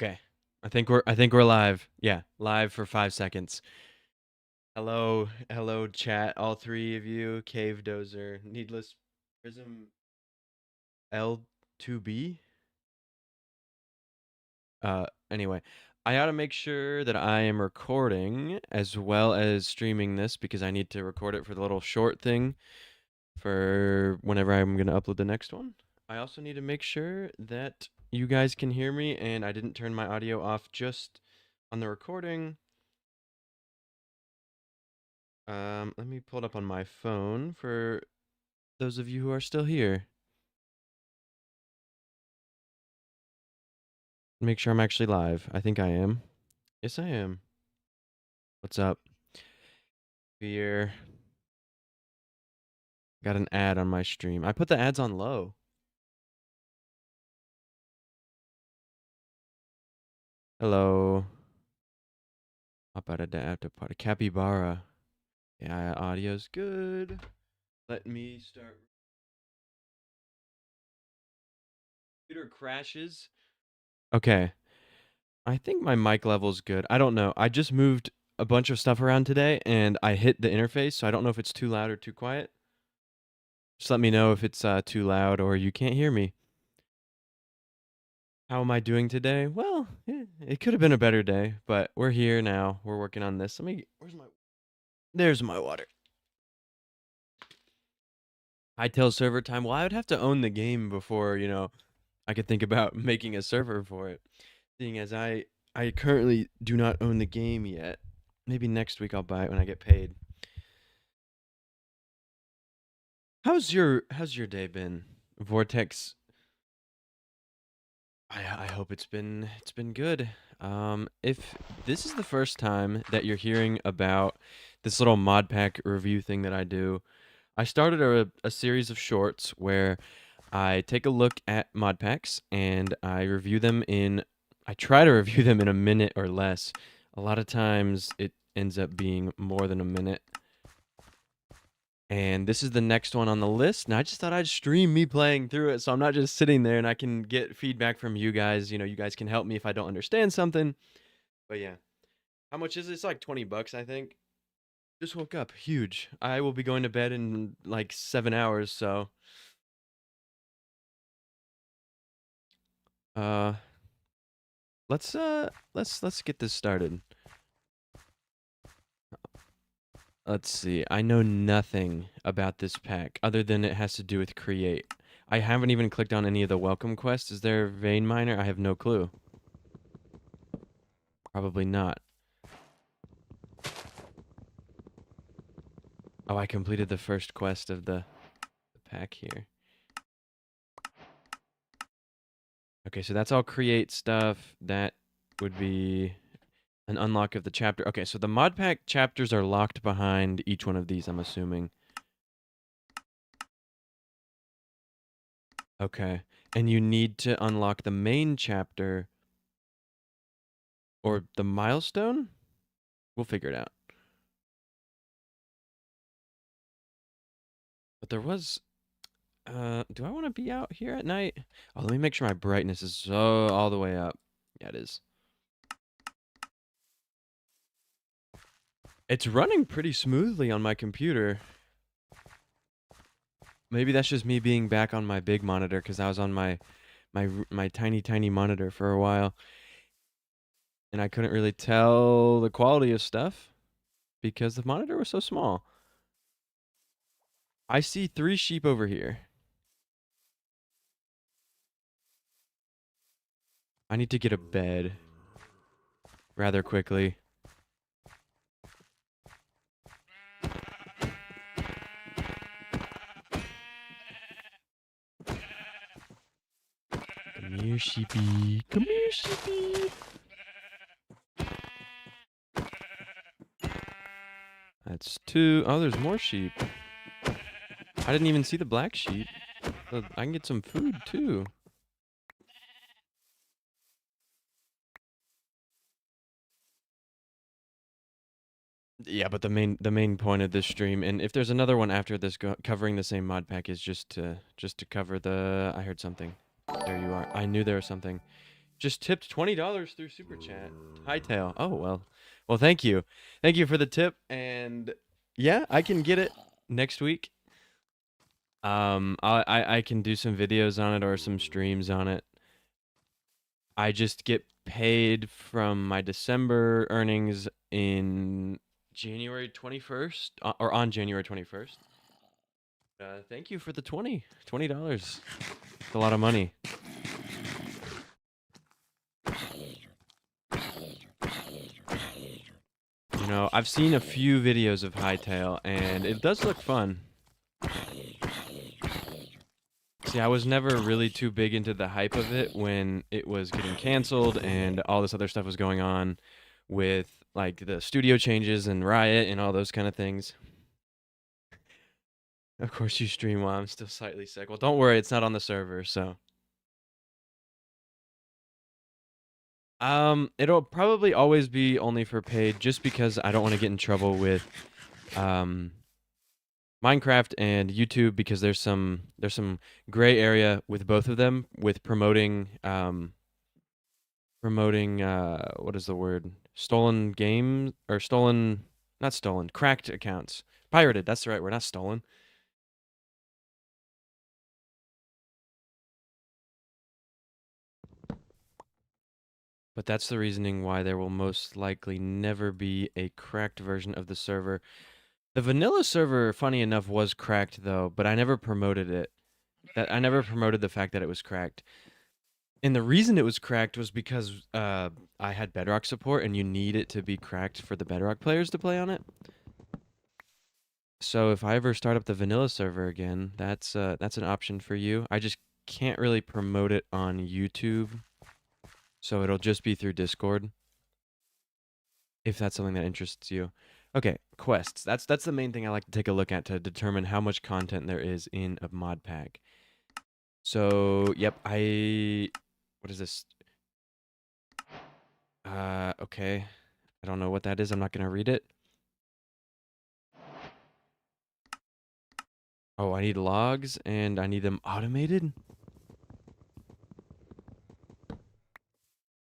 Okay. I think we're live. Yeah, live for 5 seconds. Hello chat, all three of you, Cave Dozer, Needless Prism L2B. Anyway, I ought to make sure that I am recording as well as streaming this because I need to record it for the little short thing for whenever I'm going to upload the next one. I also need to make sure that you guys can hear me and I didn't turn my audio off just on the recording. Let me pull it up on my phone for those of you who are still here. Make sure I'm actually live. I think I am. Yes, I am. What's up? Fear. Got an ad on my stream. I put the ads on low. Hello. Hop out of the after party. Capybara. Yeah, audio's good. Let me start. Computer crashes. Okay. I think my mic level's good. I don't know. I just moved a bunch of stuff around today and I hit the interface, so I don't know if it's too loud or too quiet. Just let me know if it's too loud or you can't hear me. How am I doing today? Well, it could have been a better day, but we're here now. We're working on this. There's my water. Hightail server time. Well, I would have to own the game before, I could think about making a server for it. Seeing as I currently do not own the game yet. Maybe next week I'll buy it when I get paid. How's your day been? Vortex. I hope it's been good. If this is the first time that you're hearing about this little modpack review thing that I do, I started a series of shorts where I take a look at modpacks and I try to review them in a minute or less. A lot of times it ends up being more than a minute. And this is the next one on the list. And I just thought I'd stream me playing through it so I'm not just sitting there and I can get feedback from you guys. You guys can help me if I don't understand something. But yeah. How much is it? It's like 20 bucks, I think. Just woke up. Huge. I will be going to bed in like 7 hours, so uh let's get this started. Let's see. I know nothing about this pack other than it has to do with create. I haven't even clicked on any of the welcome quests. Is there a vein miner? I have no clue. Probably not. Oh, I completed the first quest of the pack here. Okay, so that's all create stuff. That would be an unlock of the chapter. Okay, so the mod pack chapters are locked behind each one of these, I'm assuming. Okay, and you need to unlock the main chapter or the milestone? We'll figure it out. But there was... do I want to be out here at night? Oh, let me make sure my brightness is all the way up. Yeah, it is. It's running pretty smoothly on my computer. Maybe that's just me being back on my big monitor because I was on my tiny monitor for a while. And I couldn't really tell the quality of stuff because the monitor was so small. I see 3 sheep over here. I need to get a bed rather quickly. Come here, sheepy. Come here, sheepy. That's 2. Oh, there's more sheep. I didn't even see the black sheep. I can get some food too. Yeah, but the main point of this stream, and if there's another one after this covering the same mod pack, is just to cover the. I heard something. There you are. I knew there was something. Just tipped $20 through Super Chat. Hightail. Oh, well. Well, thank you. Thank you for the tip. And yeah, I can get it next week. I can do some videos on it or some streams on it. I just get paid from my December earnings in January 21st or on January 21st. Thank you for the $20. It's a lot of money. You know, I've seen a few videos of Hightail, and it does look fun. See, I was never really too big into the hype of it when it was getting canceled and all this other stuff was going on with, like, the studio changes and Riot and all those kind of things. Of course you stream while I'm still slightly sick. Well, don't worry, it's not on the server, so. It'll probably always be only for paid just because I don't want to get in trouble with, Minecraft and YouTube because there's some gray area with both of them with promoting what is the word? Stolen game or stolen not stolen, cracked accounts. Pirated, that's the right word, not stolen. But that's the reasoning why there will most likely never be a cracked version of the server. The vanilla server, funny enough, was cracked though, but I never promoted it. That I never promoted the fact that it was cracked. And the reason it was cracked was because I had Bedrock support, and you need it to be cracked for the Bedrock players to play on it. So if I ever start up the vanilla server again, that's an option for you. I just can't really promote it on YouTube, so it'll just be through Discord. If that's something that interests you. Okay, quests. That's the main thing I like to take a look at to determine how much content there is in a mod pack. So, yep, what is this? Okay. I don't know what that is. I'm not going to read it. Oh, I need logs and I need them automated?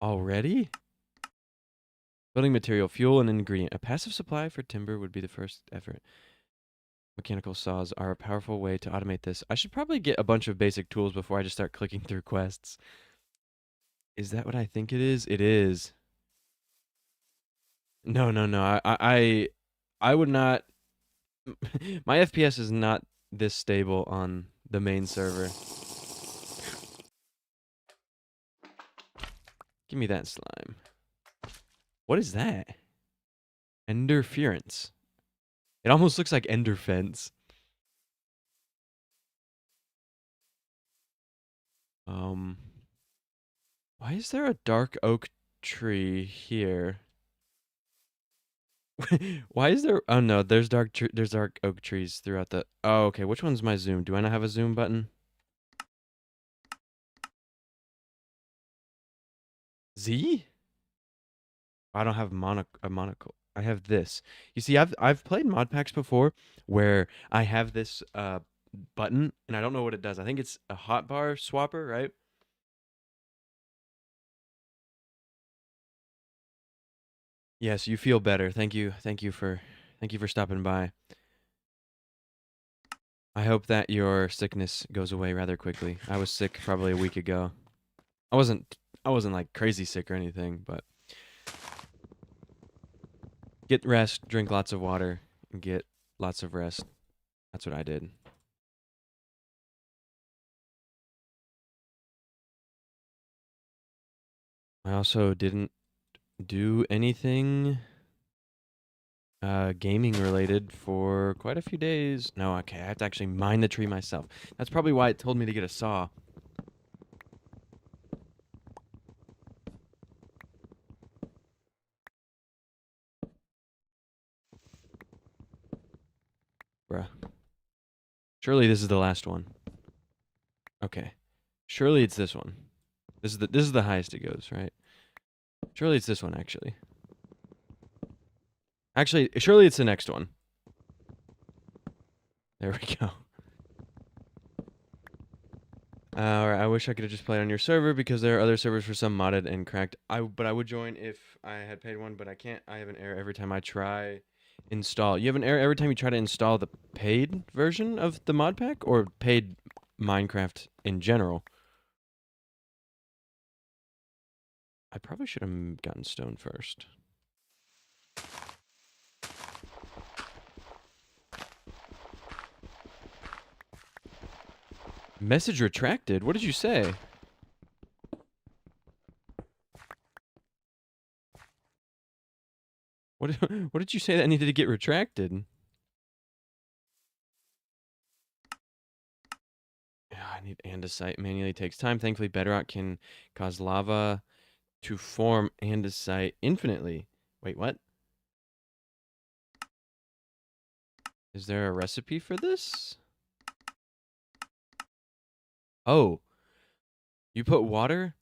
Already? Building material, fuel, and ingredient. A passive supply for timber would be the first effort. Mechanical saws are a powerful way to automate this. I should probably get a bunch of basic tools before I just start clicking through quests. Is that what I think it is? It is. No, no, no. I would not. My FPS is not this stable on the main server. Give me that slime. What is that? Enderference. It almost looks like Ender Fence. Why is there a dark oak tree here? Why is there? Oh no, there's dark oak trees throughout the. Oh, okay. Which one's my zoom? Do I not have a zoom button? Z? I don't have a monocle. I have this. You see, I've played mod packs before where I have this button and I don't know what it does. I think it's a hotbar swapper, right? Yes, you feel better. Thank you. Thank you for stopping by. I hope that your sickness goes away rather quickly. I was sick probably a week ago. I wasn't like crazy sick or anything, but get rest, drink lots of water, and get lots of rest. That's what I did. I also didn't do anything gaming related for quite a few days. No, okay, I have to actually mine the tree myself. That's probably why it told me to get a saw. Bruh. Surely this is the last one. Okay. Surely it's this one. This is the highest it goes, right? Surely it's this one actually. Actually, surely it's the next one. There we go. Alright, I wish I could have just played on your server because there are other servers for some modded and cracked. But I would join if I had paid one, but I can't. I have an error every time I try install. You have an error every time you try to install the paid version of the mod pack or paid Minecraft in general. I probably should have gotten stone first. Message retracted? What did you say? What what did you say that needed to get retracted? I need andesite. Manually takes time. Thankfully, bedrock can cause lava to form andesite infinitely. Wait, what? Is there a recipe for this? Oh, you put water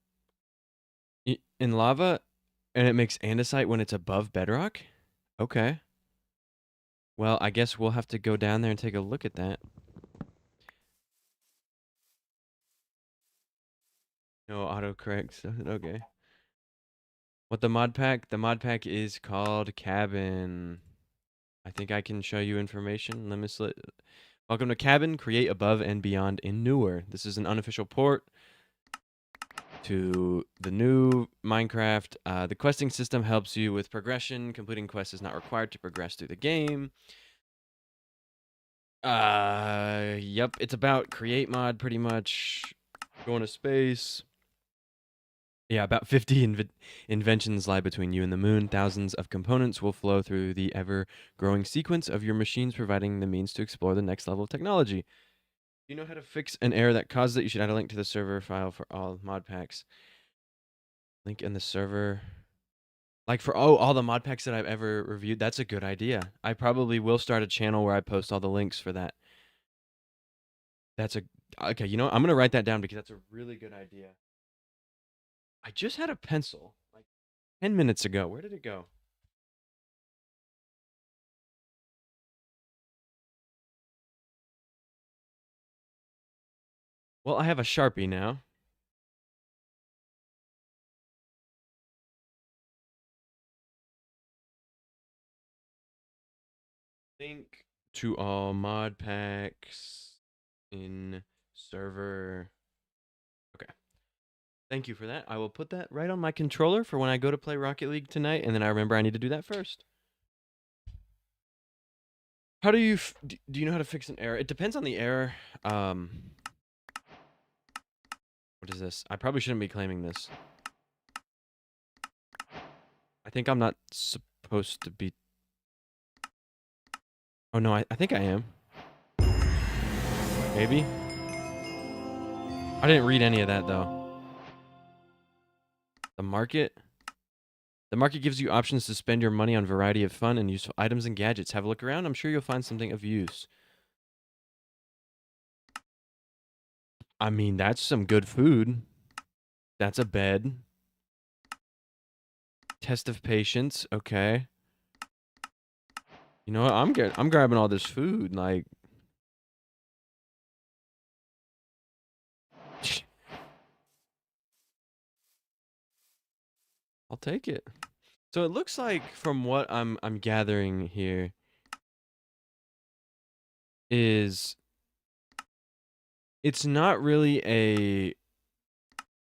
in lava and it makes andesite when it's above bedrock? Okay. Well, I guess we'll have to go down there and take a look at that. No autocorrect. Okay. What the mod pack? The mod pack is called Cabin. I think I can show you information. Welcome to Cabin. Create above and beyond in newer. This is an unofficial port to the new Minecraft. The questing system helps you with progression. Completing quests is not required to progress through the game. Yep. It's about create mod, pretty much. Going to space. Yeah, about 50 inventions lie between you and the moon. Thousands of components will flow through the ever-growing sequence of your machines, providing the means to explore the next level of technology. You know how to fix an error that caused it? You should add a link to the server file for all mod packs. Link in the server. Like for all the mod packs that I've ever reviewed, that's a good idea. I probably will start a channel where I post all the links for that. That's a okay, you know what? I'm gonna write that down because that's a really good idea. I just had a pencil like 10 minutes ago. Where did it go? Well, I have a Sharpie now. Link to all mod packs in server. Okay. Thank you for that. I will put that right on my controller for when I go to play Rocket League tonight, and then I remember I need to do that first. How do you do you know how to fix an error? It depends on the error. What is this? I probably shouldn't be claiming this. I think I'm not supposed to be. Oh no, I think I am. Maybe. I didn't read any of that though. The market. The market gives you options to spend your money on a variety of fun and useful items and gadgets. Have a look around. I'm sure you'll find something of use. I mean, that's some good food. That's a bed. Test of patience. Okay. You know what? I'm grabbing all this food. Like, I'll take it. So it looks like from what I'm gathering here is it's not really a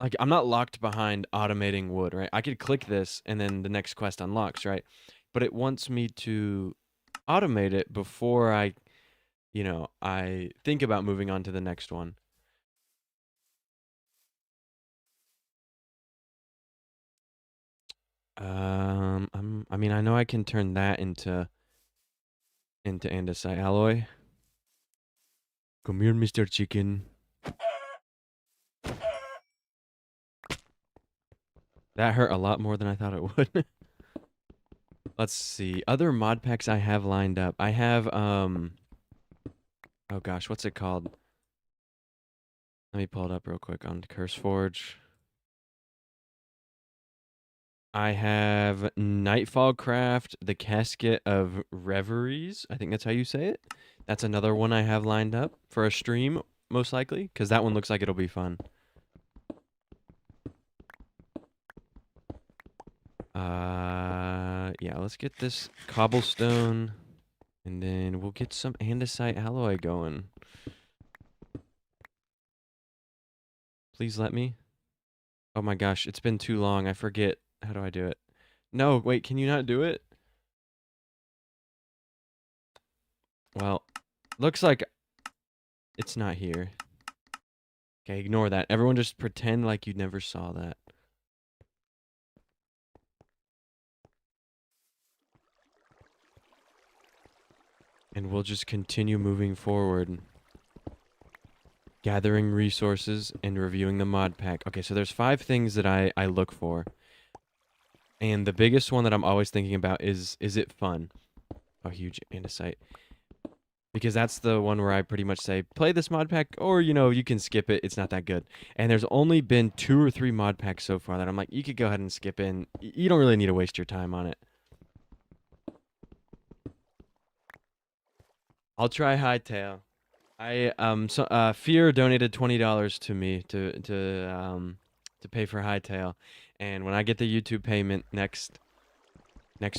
like I'm not locked behind automating wood, right? I could click this and then the next quest unlocks, right? But it wants me to automate it before I think about moving on to the next one. I mean, I know I can turn that into andesite alloy. Come here, Mr. Chicken. That hurt a lot more than I thought it would. Let's see. Other mod packs I have lined up. I have oh gosh, what's it called? Let me pull it up real quick on CurseForge. I have Nightfall Craft, the Casket of Reveries. I think that's how you say it. That's another one I have lined up for a stream. most likely, because that one looks like it'll be fun. Yeah, let's get this cobblestone, and then we'll get some andesite alloy going. Please let me. Oh my gosh, it's been too long. I forget. How do I do it? No, wait, can you not do it? Well, looks like it's not here. Okay, ignore that. Everyone just pretend like you never saw that. And we'll just continue moving forward. Gathering resources and reviewing the mod pack. Okay, so there's 5 things that I look for. And the biggest one that I'm always thinking about is it fun? Oh, huge andesite. Because that's the one where I pretty much say, play this mod pack, or, you know, you can skip it. It's not that good. And there's only been 2 or 3 mod packs so far that I'm like, you could go ahead and skip in. You don't really need to waste your time on it. I'll try Hightail. Fear donated $20 to me to pay for Hightail. And when I get the YouTube payment next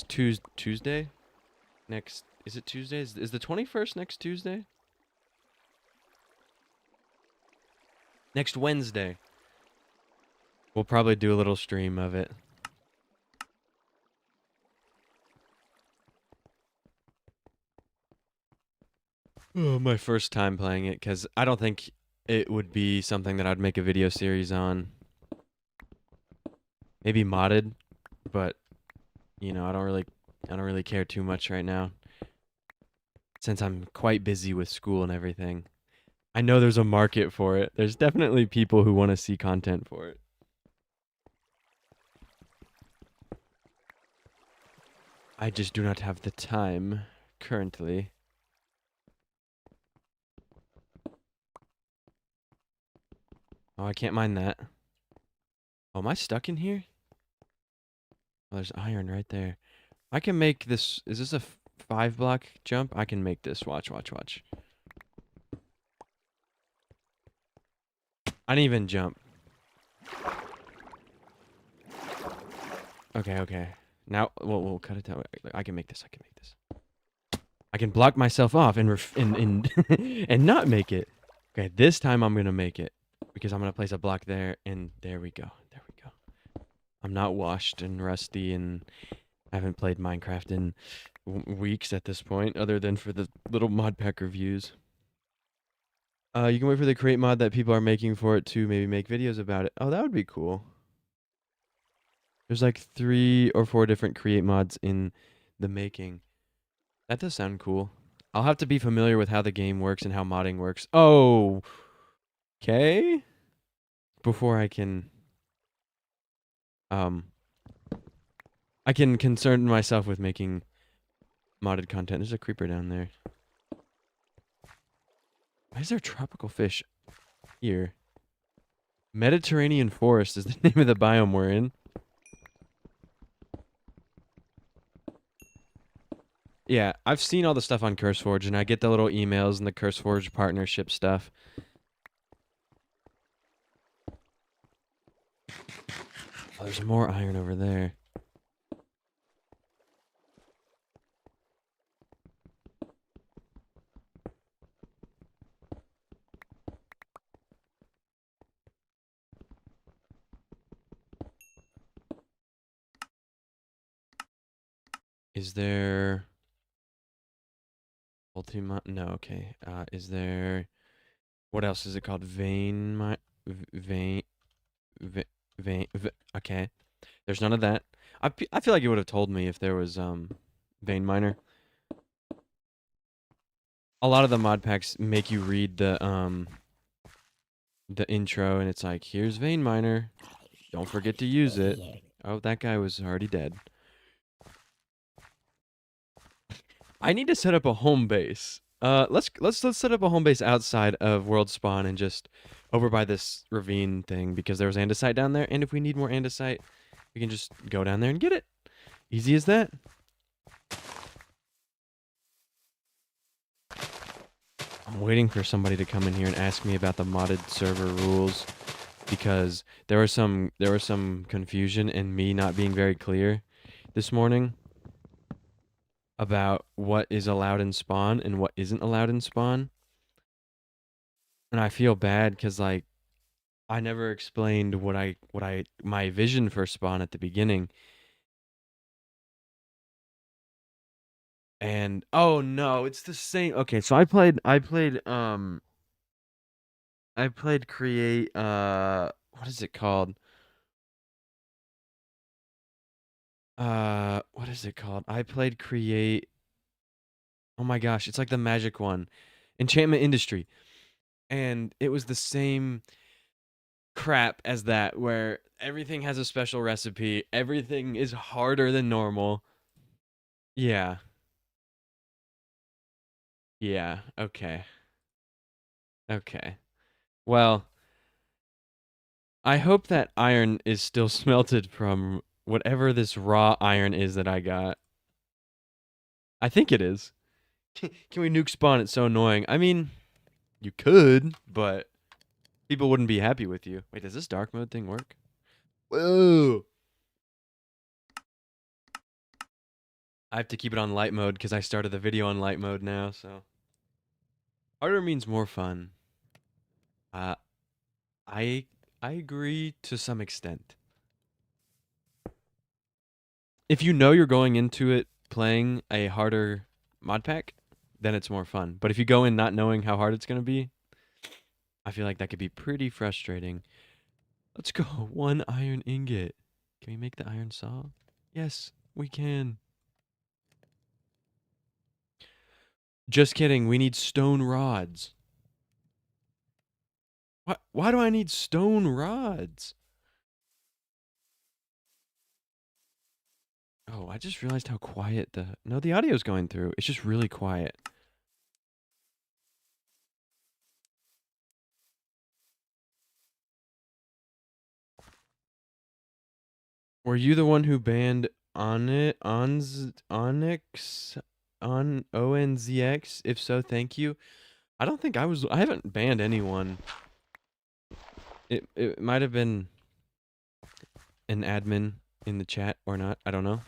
Tuesday? Is it Tuesday? Is the 21st next Tuesday? Next Wednesday. We'll probably do a little stream of it. Oh, my first time playing it, because I don't think it would be something that I'd make a video series on. Maybe modded, but you know, I don't really care too much right now, since I'm quite busy with school and everything. I know there's a market for it. There's definitely people who want to see content for it. I just do not have the time currently. Oh, I can't mine that. Oh, am I stuck in here? Oh, there's iron right there. I can make this. Is this a 5-block jump? I can make this. Watch, watch, watch. I didn't even jump. Okay, okay. Now, we'll cut it down. I can make this. I can make this. I can block myself off and and not make it. Okay, this time I'm gonna make it because I'm gonna place a block there, and there we go. There we go. I'm not washed and rusty, and I haven't played Minecraft in weeks at this point, other than for the little mod pack reviews. You can wait for the create mod that people are making for it to maybe make videos about it. Oh, that would be cool. There's like 3 or 4 different create mods in the making. That does sound cool. I'll have to be familiar with how the game works and how modding works. Oh, okay. Before um, I can concern myself with making modded content. There's a creeper down there. Why is there tropical fish here? Mediterranean forest is the name of the biome we're in. Yeah, I've seen all the stuff on CurseForge, and I get the little emails and the CurseForge partnership stuff. Oh, there's more iron over there. Is there... Ultima? No, okay. Is there... What else is it called? Vein... Vein... Okay. There's none of that. I feel like you would have told me if there was, Vein Miner. A lot of the mod packs make you read the intro, and it's like, here's Vein Miner. Don't forget to use it. Oh, that guy was already dead. I need to set up a home base. Let's set up a home base outside of World Spawn and just over by this ravine thing, because there was andesite down there, and if we need more andesite, we can just go down there and get it. Easy as that. I'm waiting for somebody to come in here and ask me about the modded server rules because there was some confusion and me not being very clear this morning about what is allowed in spawn and what isn't allowed in spawn. And I feel bad cuz like I never explained what I my vision for spawn at the beginning. And oh no, it's the same. Okay, so I played create what is it called? What is it called? I played create. Oh my gosh, it's like the magic one. Enchantment Industry. And it was the same crap as that where everything has a special recipe, everything is harder than normal. Yeah. Yeah. Okay. Okay. Well, I hope that iron is still smelted from whatever this raw iron is that I got. I think it is. Can we nuke spawn? It's so annoying. I mean, you could, but people wouldn't be happy with you. Wait, does this dark mode thing work? Whoa. I have to keep it on light mode because I started the video on light mode now, so. Harder means more fun. Uh, I I agree to some extent. If you know you're going into it playing a harder mod pack, then it's more fun. But if you go in not knowing how hard it's going to be, I feel like that could be pretty frustrating. Let's go. One iron ingot. Can we make the iron saw? Yes, we can. Just kidding. We need stone rods. What? Why do I need stone rods? Oh, I just realized how quiet the... No, the audio's going through. It's just really quiet. Were you the one who banned Onyx on ONZX? If so, thank you. I don't think I was. I haven't banned anyone. It might have been an admin in the chat or not. I don't know.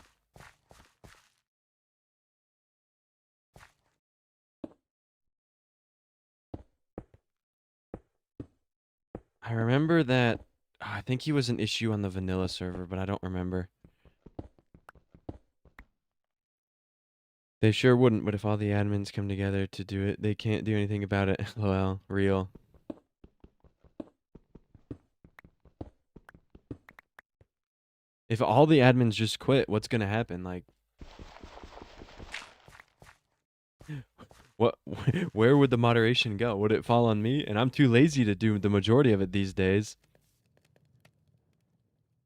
I remember that. I think he was an issue on the vanilla server, but I don't remember. They sure wouldn't, but if all the admins come together to do it, they can't do anything about it. Well, real. If all the admins just quit, what's gonna happen? Like, what? Where would the moderation go? Would it fall on me? And I'm too lazy to do the majority of it these days.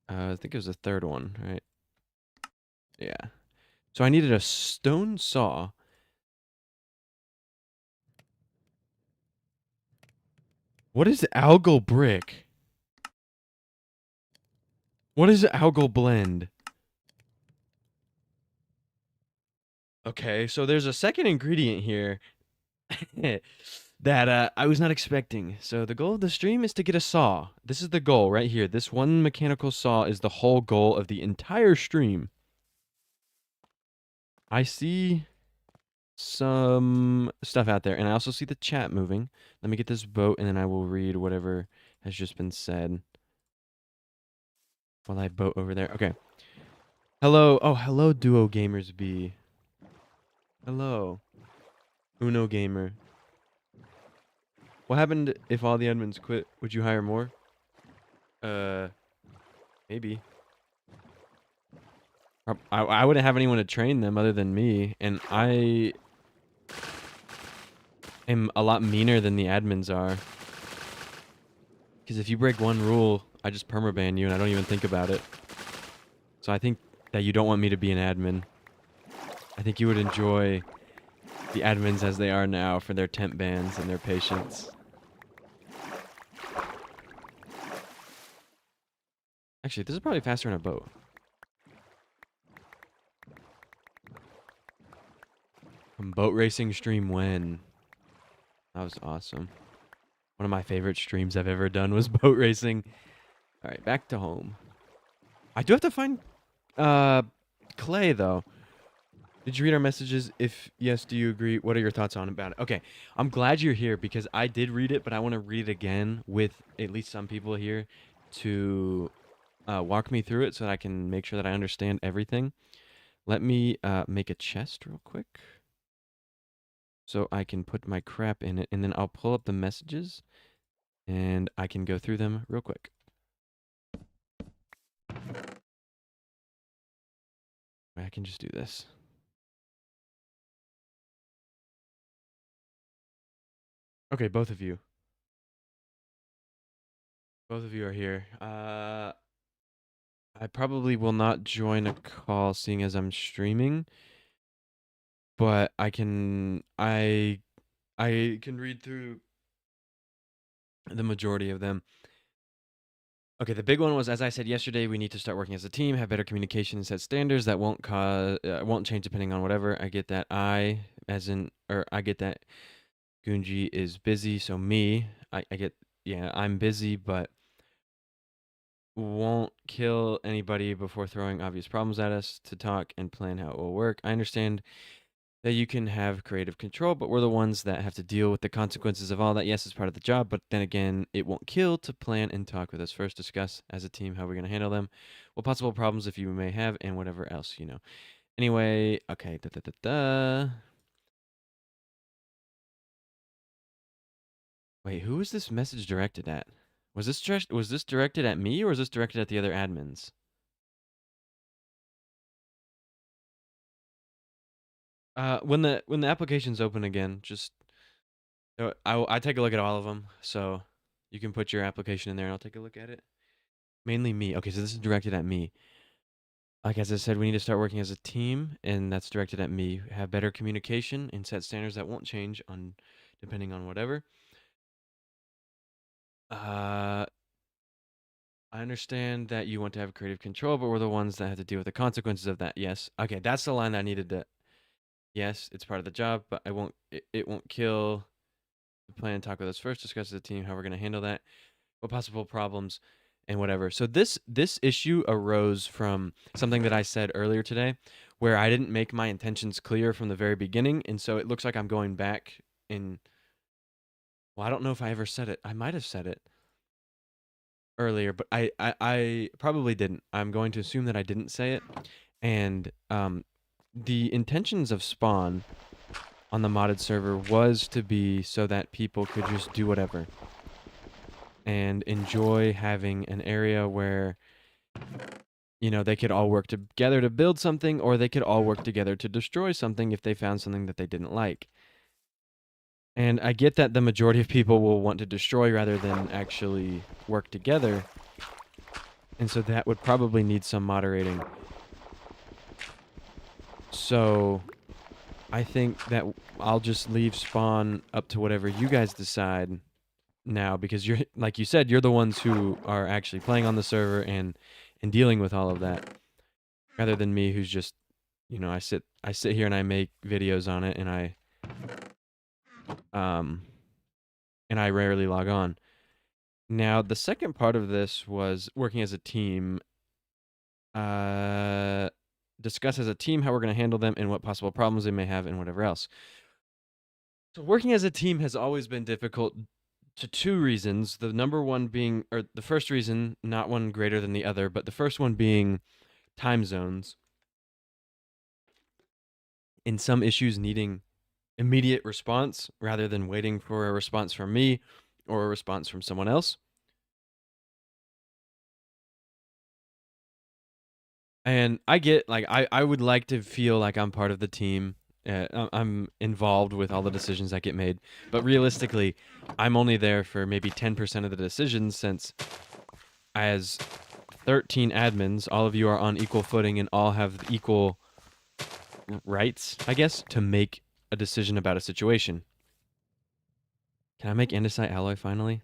I think it was the third one, right? Yeah. So I needed a stone saw. What is algal brick? What is algal blend? Okay, so there's a second ingredient here that I was not expecting. So the goal of the stream is to get a saw. This is the goal right here. This one mechanical saw is the whole goal of the entire stream. I see some stuff out there, and I also see the chat moving. Let me get this boat, and then I will read whatever has just been said while I boat over there. Okay. Hello. Oh, hello, Duo Gamers B. Hello, Uno Gamer. What happened if all the admins quit? Would you hire more? Uh, maybe. I wouldn't have anyone to train them other than me, and I am a lot meaner than the admins are. Because if you break one rule, I just permaban you, and I don't even think about it. So I think that you don't want me to be an admin. I think you would enjoy the admins as they are now for their temp bans and their patience. Actually, this is probably faster in a boat. Boat racing stream when? That was awesome. One of my favorite streams I've ever done was boat racing. All right, back to home. I do have to find uh Clay though. Did you read our messages? If yes, do you agree? What are your thoughts on about it? Okay, I'm glad you're here because I did read it, but I want to read it again with at least some people here to walk me through it so that I can make sure that I understand everything. Let me make a chest real quick so I can put my crap in it, and then I'll pull up the messages and I can go through them real quick. I can just do this. Okay, both of you. Both of you are here. I probably will not join a call seeing as I'm streaming, but I can read through the majority of them. Okay, the big one was, as I said yesterday, we need to start working as a team, have better communication, and set standards that won't change depending on whatever. I get that I get that Gunji is busy, so I get, yeah, I'm busy, but won't kill anybody before throwing obvious problems at us to talk and plan how it will work. I understand that you can have creative control, but we're the ones that have to deal with the consequences of all that. Yes, it's part of the job, but then again, it won't kill to plan and talk with us first, discuss as a team how we're going to handle them, what possible problems if you may have, and whatever else, you know. Anyway, okay, Wait, who is this message directed at? Was this directed at me or was this directed at the other admins? When the application's open again, just I take a look at all of them, so you can put your application in there and I'll take a look at it. Mainly me. Okay, so this is directed at me. Like as I said, we need to start working as a team, and that's directed at me. Have better communication and set standards that won't change on depending on whatever. Uh, I understand that you want to have creative control, but we're the ones that have to deal with the consequences of that. Yes. Okay, that's the line that I needed to. Yes, it's part of the job, but it won't kill the plan. Talk with us first. Discuss as a team how we're going to handle that. What possible problems and whatever. So this issue arose from something that I said earlier today where I didn't make my intentions clear from the very beginning, and so it looks like I'm going back in. Well, I don't know if I ever said it. I might have said it earlier, but I probably didn't. I'm going to assume that I didn't say it. And the intentions of Spawn on the modded server was to be so that people could just do whatever and enjoy having an area where, you know, they could all work together to build something, or they could all work together to destroy something if they found something that they didn't like. And I get that the majority of people will want to destroy rather than actually work together. And so that would probably need some moderating. So I think that I'll just leave Spawn up to whatever you guys decide now, because you're, like you said, you're the ones who are actually playing on the server and dealing with all of that, rather than me, who's just, you know, I sit here and I make videos on it, um and I rarely log on. Now, the second part of this was working as a team. Uh Discuss as a team how we're going to handle them and what possible problems they may have and whatever else. So working as a team has always been difficult to two reasons. The number one being, or the first reason, not one greater than the other, but the first one being time zones. In some issues needing immediate response rather than waiting for a response from me or a response from someone else. And I get, like, I would like to feel like I'm part of the team. I'm involved with all the decisions that get made. But realistically, I'm only there for maybe 10% of the decisions, since as 13 admins, all of you are on equal footing and all have equal rights, I guess, to make a decision about a situation. Can I make andesite alloy finally?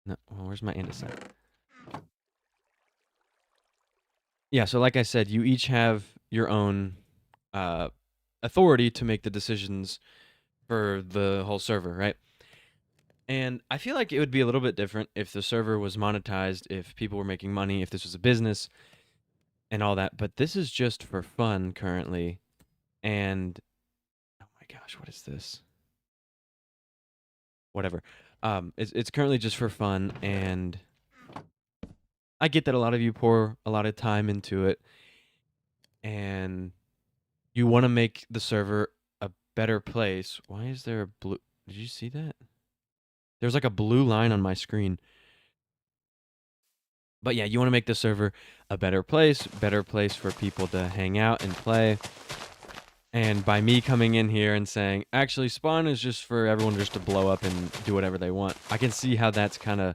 No, well, where's my andesite? Yeah, so like I said, you each have your own authority to make the decisions for the whole server, right? And I feel like it would be a little bit different if the server was monetized, if people were making money, if this was a business and all that. But this is just for fun currently. And oh my gosh, what is this? Whatever. It's currently just for fun, and I get that a lot of you pour a lot of time into it, and you want to make the server a better place. Why is there a blue? Did you see that? There's like a blue line on my screen. But yeah, you want to make the server a better place for people to hang out and play. And by me coming in here and saying, actually, spawn is just for everyone just to blow up and do whatever they want, I can see how that's kind of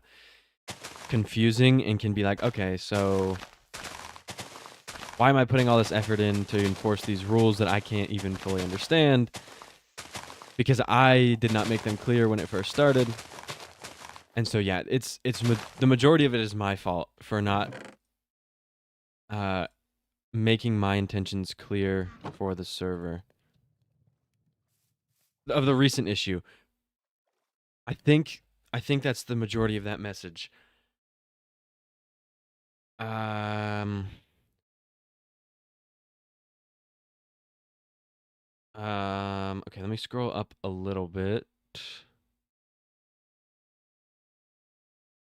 confusing and can be like, okay, so why am I putting all this effort in to enforce these rules that I can't even fully understand? Because I did not make them clear when it first started. And so yeah, the majority of it is my fault for not uh, making my intentions clear for the server of the recent issue. I think I think that's the majority of that message. Um okay, let me scroll up a little bit.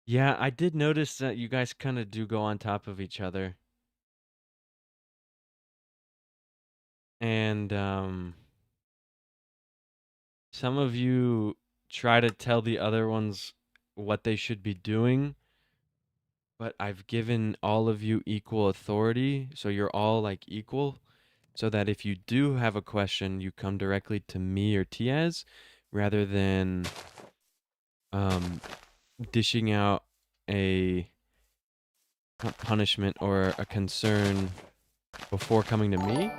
Yeah, I did notice that you guys kind of do go on top of each other. And some of you try to tell the other ones what they should be doing, but I've given all of you equal authority, so you're all like equal, so that if you do have a question, you come directly to me or Tiaz rather than um dishing out a punishment or a concern before coming to me.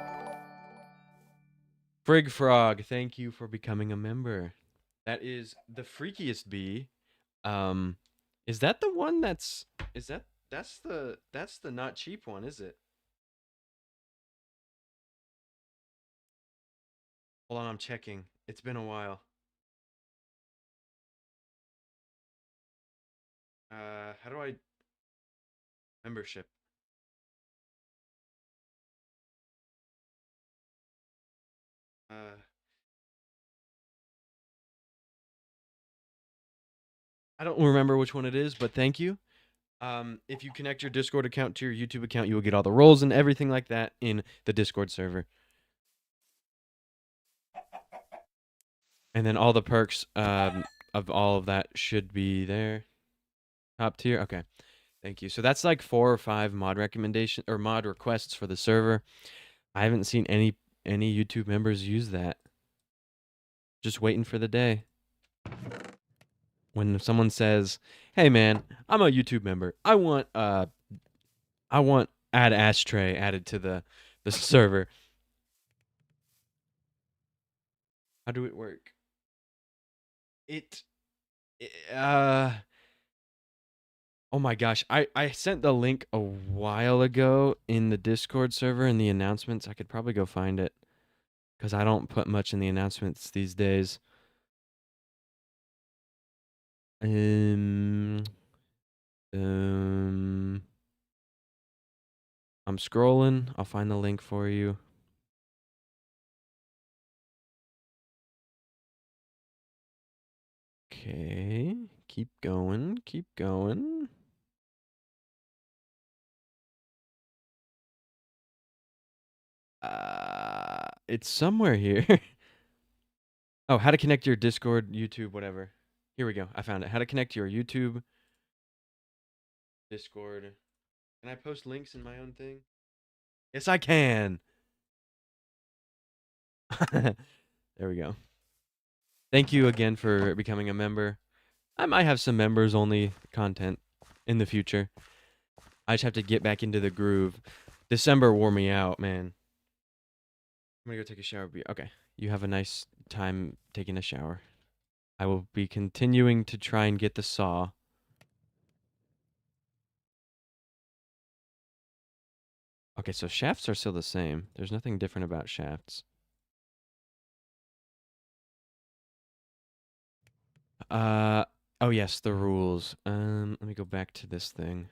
Frig Frog, thank you for becoming a member. That is the freakiest bee. Um, is that the one is that that's the not cheap one, is it? Hold on, I'm checking. It's been a while. How do I membership? Uh, I don't remember which one it is, but thank you. If you connect your Discord account to your YouTube account, you will get all the roles and everything like that in the Discord server. And then all the perks of all of that should be there. Top tier. Okay. Thank you. So that's like 4 or 5 mod recommendation or mod requests for the server. I haven't seen any YouTube members use that. Just waiting for the day when someone says, "Hey man, I'm a YouTube member. I want add ashtray added to the server." How do it work? It uh oh my gosh. I sent the link a while ago in the Discord server in the announcements. I could probably go find it cuz I don't put much in the announcements these days. Um um I'm scrolling. I'll find the link for you. Okay. Keep going. Keep going. It's somewhere here. Oh, how to connect your Discord, YouTube, whatever. Here we go. I found it. How to connect your YouTube, Discord. Can I post links in my own thing? Yes, I can. There we go. Thank you again for becoming a member. I might have some members only content in the future. I just have to get back into the groove. December wore me out, man. I'm gonna go take a shower. Okay. You have a nice time taking a shower. I will be continuing to try and get the saw. Okay, so shafts are still the same. There's nothing different about shafts. Uh oh yes, the rules. Let me go back to this thing.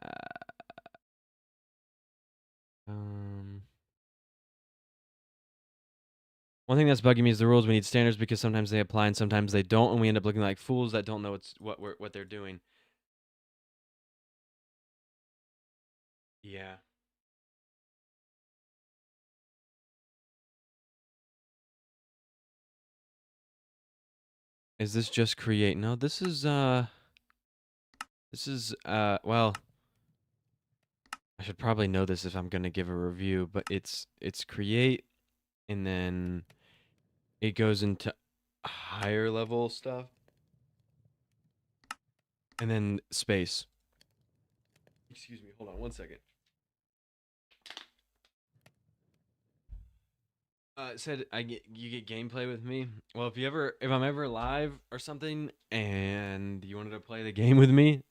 Uh, um One thing that's bugging me is the rules. We need standards because sometimes they apply and sometimes they don't, and we end up looking like fools that don't know what they're doing. Yeah. Is this just create? No, this is well, I should probably know this if I'm gonna give a review, but it's create and then it goes into higher level stuff and then space. Excuse me, hold on one second. It said you get gameplay with me. Well, if I'm ever live or something and you wanted to play the game with me,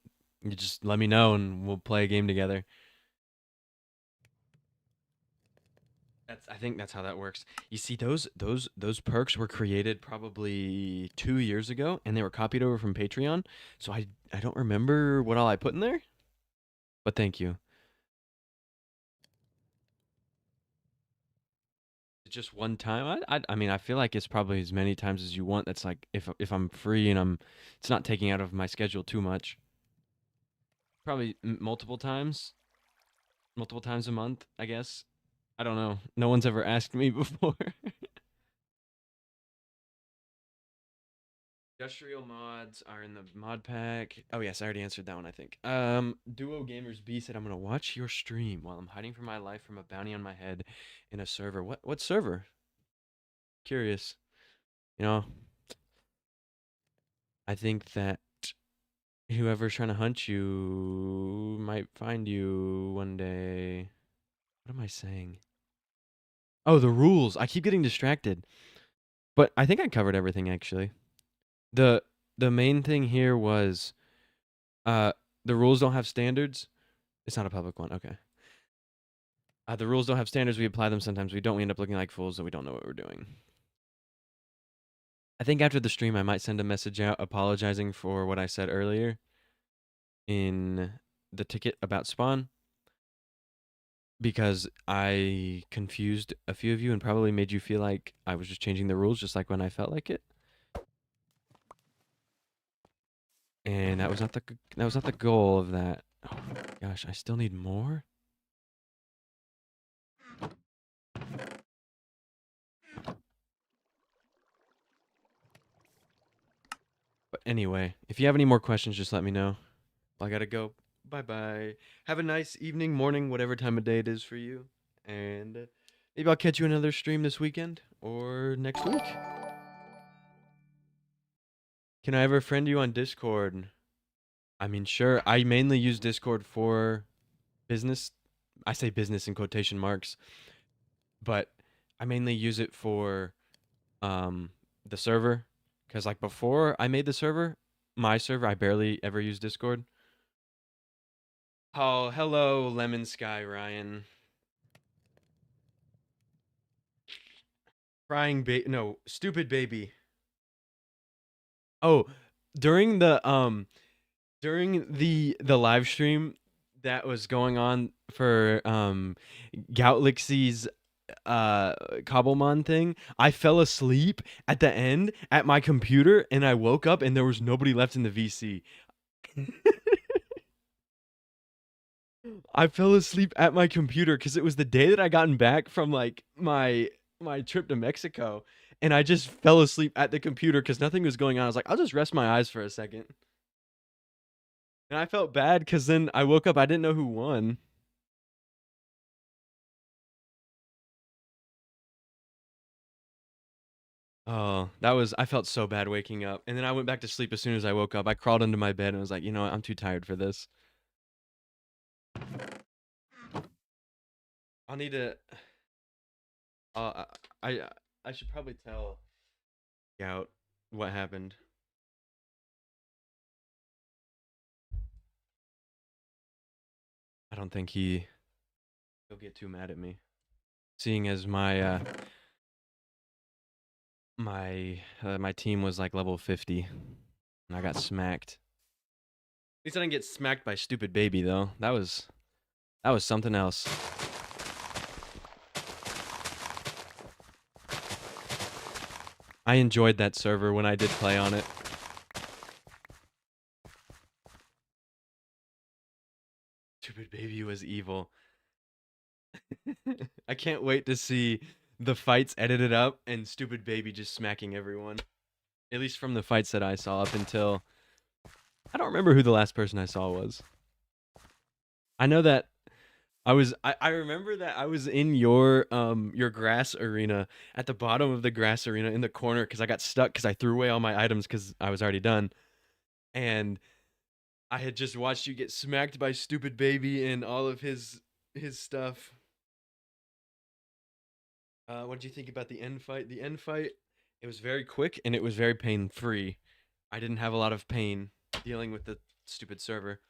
you just let me know and we'll play a game together. I think that's how that works. You see, those perks were created probably 2 years ago, and they were copied over from Patreon. So I don't remember what all I put in there, but thank you. Just one time. I mean, I feel like it's probably as many times as you want. That's like if I'm free and it's not taking out of my schedule too much. Probably multiple times a month, I guess. I don't know. No one's ever asked me before. Industrial mods are in the mod pack. Oh yes, I already answered that one, I think. Duo Gamers B said I'm gonna watch your stream while I'm hiding from my life from a bounty on my head in a server. What server? Curious. You know, I think that whoever's trying to hunt you might find you one day. What am I saying? Oh, the rules. I keep getting distracted. But I think I covered everything actually. The the main thing here was uh the rules don't have standards. It's not a public one. Okay. The rules don't have standards. We apply them sometimes. We don't. We end up looking like fools and we don't know what we're doing. I think after the stream, I might send a message out apologizing for what I said earlier in the ticket about Spawn because I confused a few of you and probably made you feel like I was just changing the rules just like when I felt like it. And that was not the goal of that. Oh my gosh, I still need more? But anyway, if you have any more questions, just let me know. I gotta go. Bye bye. Have a nice evening, morning, whatever time of day it is for you. And maybe I'll catch you another stream this weekend or next week. Can I ever friend you on Discord? I mean, sure. I mainly use Discord for business. I say business in quotation marks, but I mainly use it for um the server because like before I made the server, my server, I barely ever use Discord. Oh, hello, Lemon Sky Ryan. Crying baby, no, stupid baby. Oh, during the live stream that was going on for Galaxy's Cobblemon thing, I fell asleep at the end at my computer and I woke up and there was nobody left in the VC. I fell asleep at my computer because it was the day that I gotten back from like my trip to Mexico, and I just fell asleep at the computer because nothing was going on. I was like, I'll just rest my eyes for a second, and I felt bad because then I woke up. I didn't know who won. Oh, that was I felt so bad waking up, and then I went back to sleep as soon as I woke up. I crawled into my bed and was like, you know what, I'm too tired for this. I'll need to. Uh, I I should probably tell Scout what happened. I don't think he'll get too mad at me, seeing as my My team was like level 50, and I got smacked. At least I didn't get smacked by stupid baby though. That was something else. I enjoyed that server when I did play on it. Stupid baby was evil. I can't wait to see the fights edited up and stupid baby just smacking everyone. At least from the fights that I saw up until I don't remember who the last person I saw was. I know that I remember that I was in your grass arena at the bottom of the grass arena in the corner because I got stuck because I threw away all my items because I was already done. And I had just watched you get smacked by stupid baby and all of his stuff. What did you think about the end fight? The end fight, it was very quick and it was very pain free. I didn't have a lot of pain dealing with the stupid server.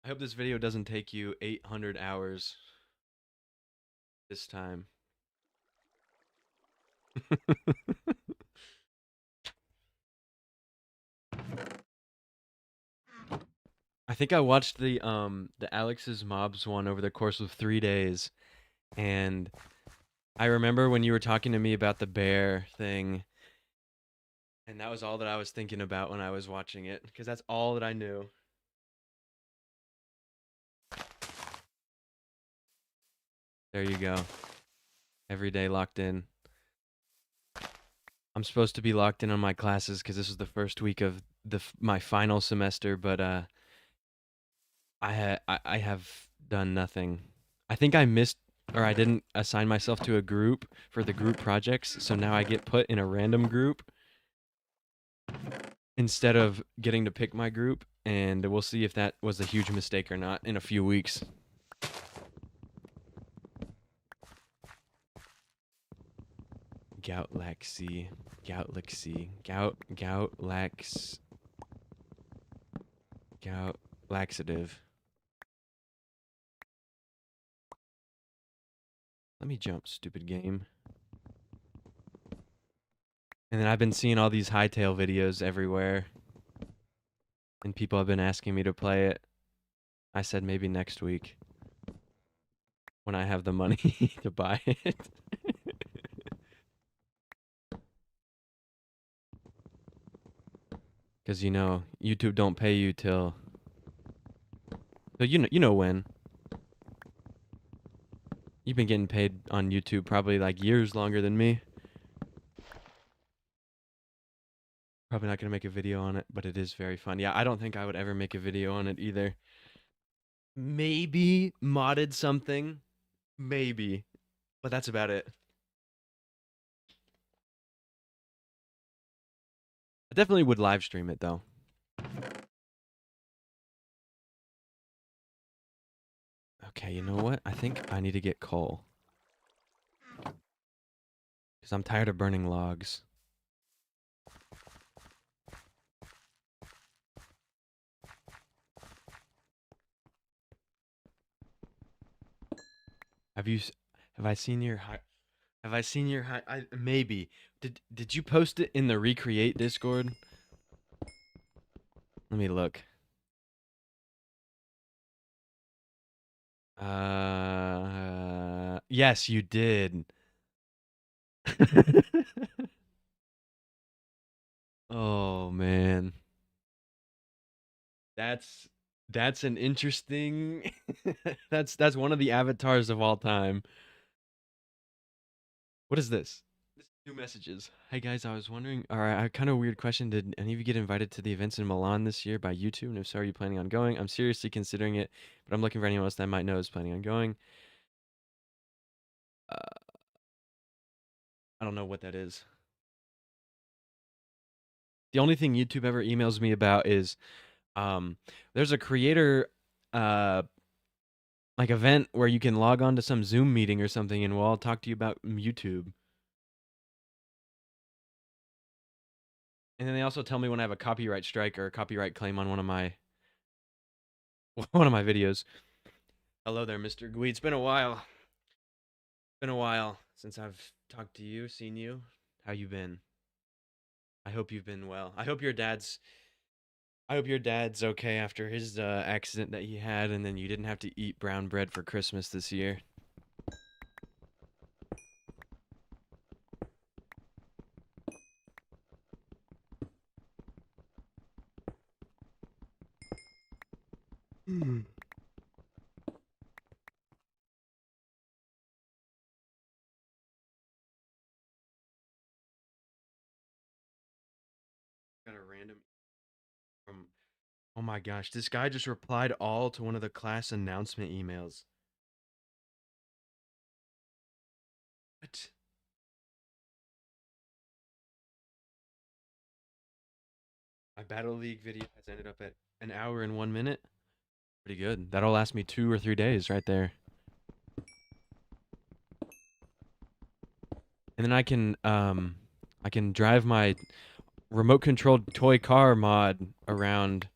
I hope this video doesn't take you 800 hours this time. I think I watched the Alex's Mobs one over the course of 3 days, and I remember when you were talking to me about the bear thing, and that was all that I was thinking about when I was watching it because that's all that I knew. There you go. Every day locked in. I'm supposed to be locked in on my classes because this was the first week of my final semester, but I have done nothing. I think I missed or I didn't assign myself to a group for the group projects, so now I get put in a random group instead of getting to pick my group, and we'll see if that was a huge mistake or not in a few weeks. Goutlaxy, Goutlaxy, Gout laxative. Let me jump, stupid game. And then I've been seeing all these hightail videos everywhere, and people have been asking me to play it. I said maybe next week when I have the money to buy it. Because YouTube don't pay you till so you know when. You've been getting paid on YouTube probably like years longer than me. Probably not gonna make a video on it, but it is very fun. Yeah, I don't think I would ever make a video on it either. Maybe modded something, maybe, but that's about it. I definitely would live stream it though. Okay, you know what? I think I need to get coal. Because I'm tired of burning logs. Have you have I seen your have I seen your maybe. Did you post it in the Recreate Discord? Let me look. Yes, you did. Oh man. That's that's an interesting that's one of the avatars of all time. What is this? New messages. Hey guys, I was wondering, all right, kind of weird question. Did any of you get invited to the events in Milan this year by YouTube? And if so, are you planning on going? I'm seriously considering it, but I'm looking for anyone else that I might know is planning on going. Uh, I don't know what that is. The only thing YouTube ever emails me about is um, there's a creator uh, like event where you can log on to some Zoom meeting or something, and we'll all talk to you about YouTube. And then they also tell me when I have a copyright strike or a copyright claim on one of my one of my videos. Hello there, Mr. Gwee. It's been a while. Been a while. since I've talked to you, seen you. How you been? I hope you've been well. I hope your dad's okay after his accident that he had, and then you didn't have to eat brown bread for Christmas this year. Got a random from. Oh my gosh, this guy just replied all to one of the class announcement emails. What? My Battle League video has ended up at an hour and 1 minute. Pretty good. That'll last me 2 or 3 days right there. And then I can drive my remote controlled toy car mod around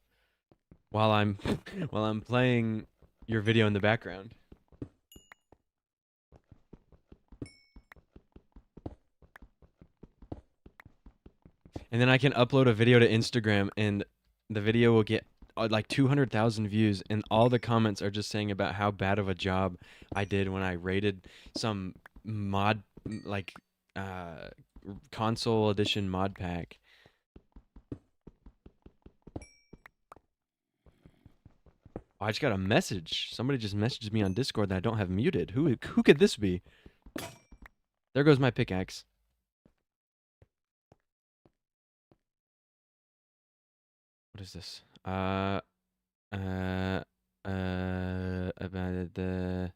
while I'm while I'm playing your video in the background. And then I can upload a video to Instagram and the video will get like 200,000 views and all the comments are just saying about how bad of a job I did when I rated some mod like uh console edition mod pack. Oh, I just got a message. Somebody just messaged me on Discord that I don't have muted. Who could this be? There goes my pickaxe. What is this? About the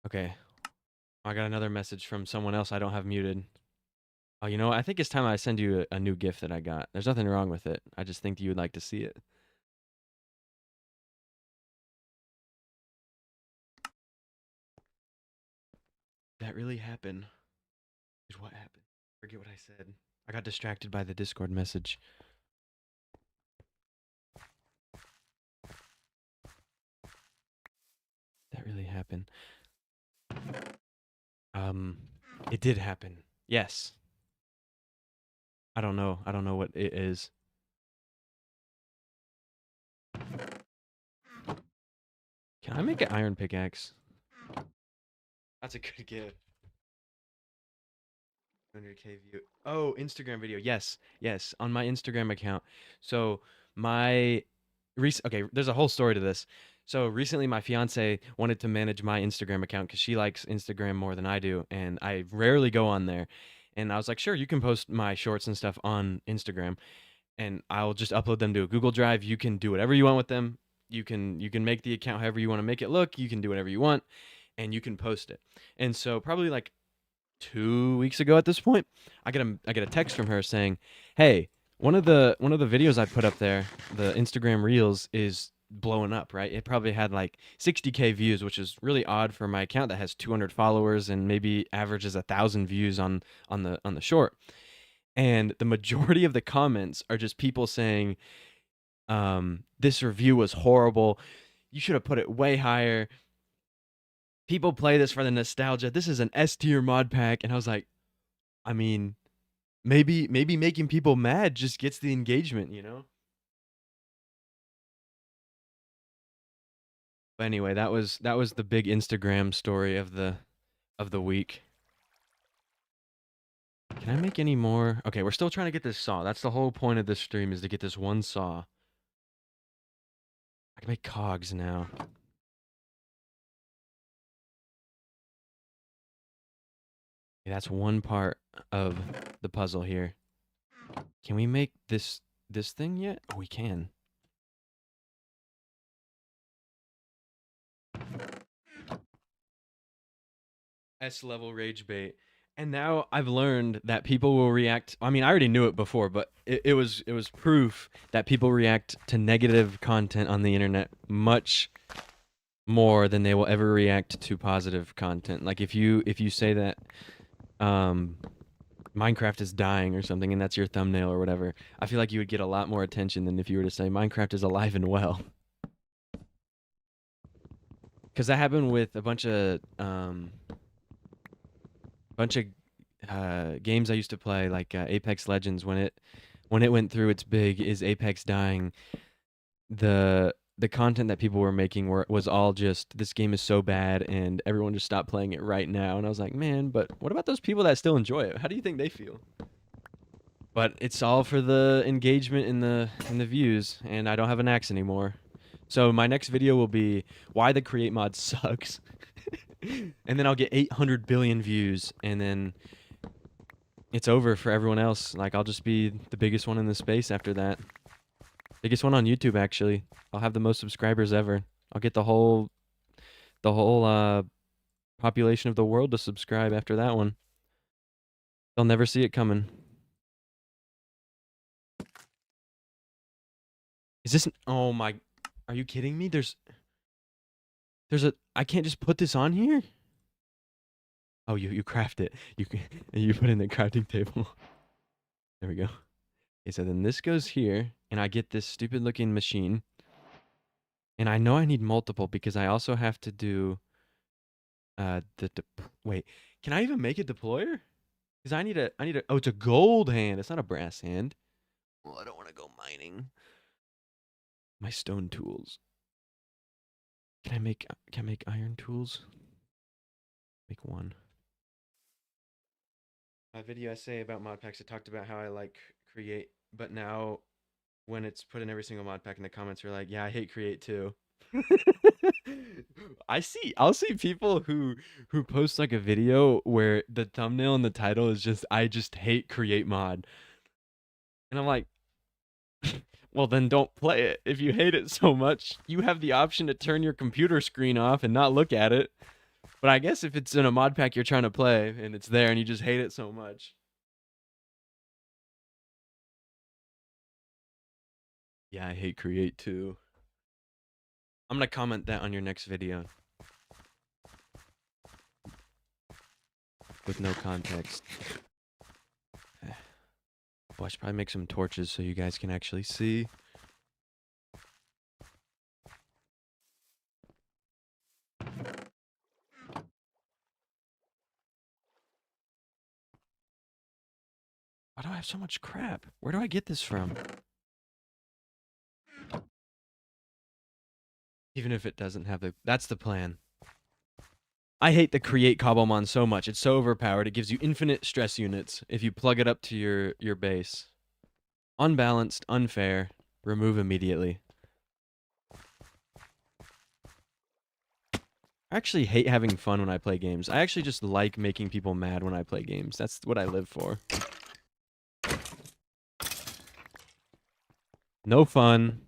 okay. I got another message from someone else I don't have muted. Oh, you know what? I think it's time I send you a new gift that I got. There's nothing wrong with it. I just think you would like to see it. That really happened. Is what happened. Forget what I said. I got distracted by the Discord message. That really happened. Um, it did happen. Yes. I don't know. I don't know what it is. Can I make an iron pickaxe? That's a good gift. 100K view. Oh, Instagram video. Yes, yes, on my Instagram account. So my okay, there's a whole story to this. So recently, my fiance wanted to manage my Instagram account because she likes Instagram more than I do, and I rarely go on there. And I was like, sure, you can post my shorts and stuff on Instagram, and I'll just upload them to a Google Drive. You can do whatever you want with them. You can make the account however you want to make it look. You can do whatever you want, and you can post it. And so probably like 2 weeks ago at this point, I get a text from her saying, "Hey, one of the videos I put up there, the Instagram Reels, is blowing up, right? It probably had like 60K views, which is really odd for my account that has 200 followers and maybe averages 1,000 views on the short. And the majority of the comments are just people saying, "This review was horrible. You should have put it way higher. People play this for the nostalgia. This is an S tier mod pack." And I was like, I mean, maybe making people mad just gets the engagement, you know? But anyway, that was the big Instagram story of the week. Can I make any more? Okay, we're still trying to get this saw. That's the whole point of this stream is to get this one saw. I can make cogs now. Okay, that's one part of the puzzle here. Can we make this thing yet? Oh, we can. S level rage bait. And now I've learned that people will react. I mean, I already knew it before, but it was proof that people react to negative content on the internet much more than they will ever react to positive content. Like if you say that um Minecraft is dying or something and that's your thumbnail or whatever, I feel like you would get a lot more attention than if you were to say Minecraft is alive and well. Cuz that happened with a bunch of games I used to play like Apex Legends when it went through its big is Apex dying. The content that people were making was all just this game is so bad and everyone just stopped playing it right now, and I was like, man, but what about those people that still enjoy it? How do you think they feel? But it's all for the engagement and the views, and I don't have an axe anymore. So my next video will be why the create mod sucks. And then I'll get 800 billion views, and then it's over for everyone else. Like I'll just be the biggest one in the space after that. Biggest one on YouTube actually. I'll have the most subscribers ever. I'll get the whole population of the world to subscribe after that one. They'll never see it coming. Is this oh my, are you kidding me? There's a I can't just put this on here? Oh, you craft it. You put it in the crafting table. There we go. Okay, so then this goes here and I get this stupid looking machine. And I know I need multiple because I also have to do wait, can I even make a deployer? Cuz I need a oh, it's a gold hand. It's not a brass hand. Well, I don't want to go mining. My stone tools. Can I make iron tools? Make one. My video essay about mod packs, I talked about how I like create, but now when it's put in every single mod pack in the comments, are like, yeah, I hate create too. I'll see people who post like a video where the thumbnail and the title is just I just hate create mod. And I'm like, well then don't play it. If you hate it so much, you have the option to turn your computer screen off and not look at it. But I guess if it's in a mod pack you're trying to play and it's there and you just hate it so much. Yeah, I hate create too. I'm gonna comment that on your next video with no context. Oh, I should probably make some torches so you guys can actually see. Why do I have so much crap? Where do I get this from? Even if it doesn't have the... That's the plan. I hate the create cobblemon so much. It's so overpowered. It gives you infinite stress units if you plug it up to your base. Unbalanced, unfair. Remove immediately. I actually hate having fun when I play games. I actually just like making people mad when I play games. That's what I live for. No fun.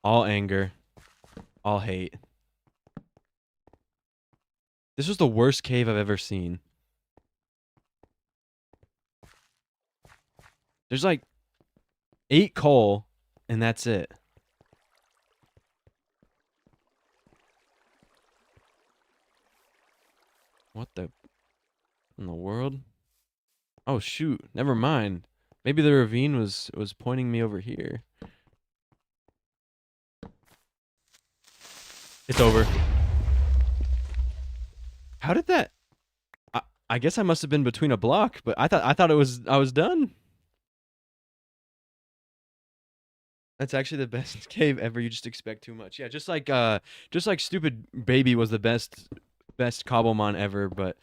All anger. All hate. This was the worst cave I've ever seen. There's like 8 coal, and that's it. What the in the world? Oh shoot, never mind. Maybe the ravine was pointing me over here. It's over. How did that? I guess I must have been between a block, but I thought I was done. That's actually the best cave ever. You just expect too much. Yeah, just like stupid baby was the best cobblemon ever, but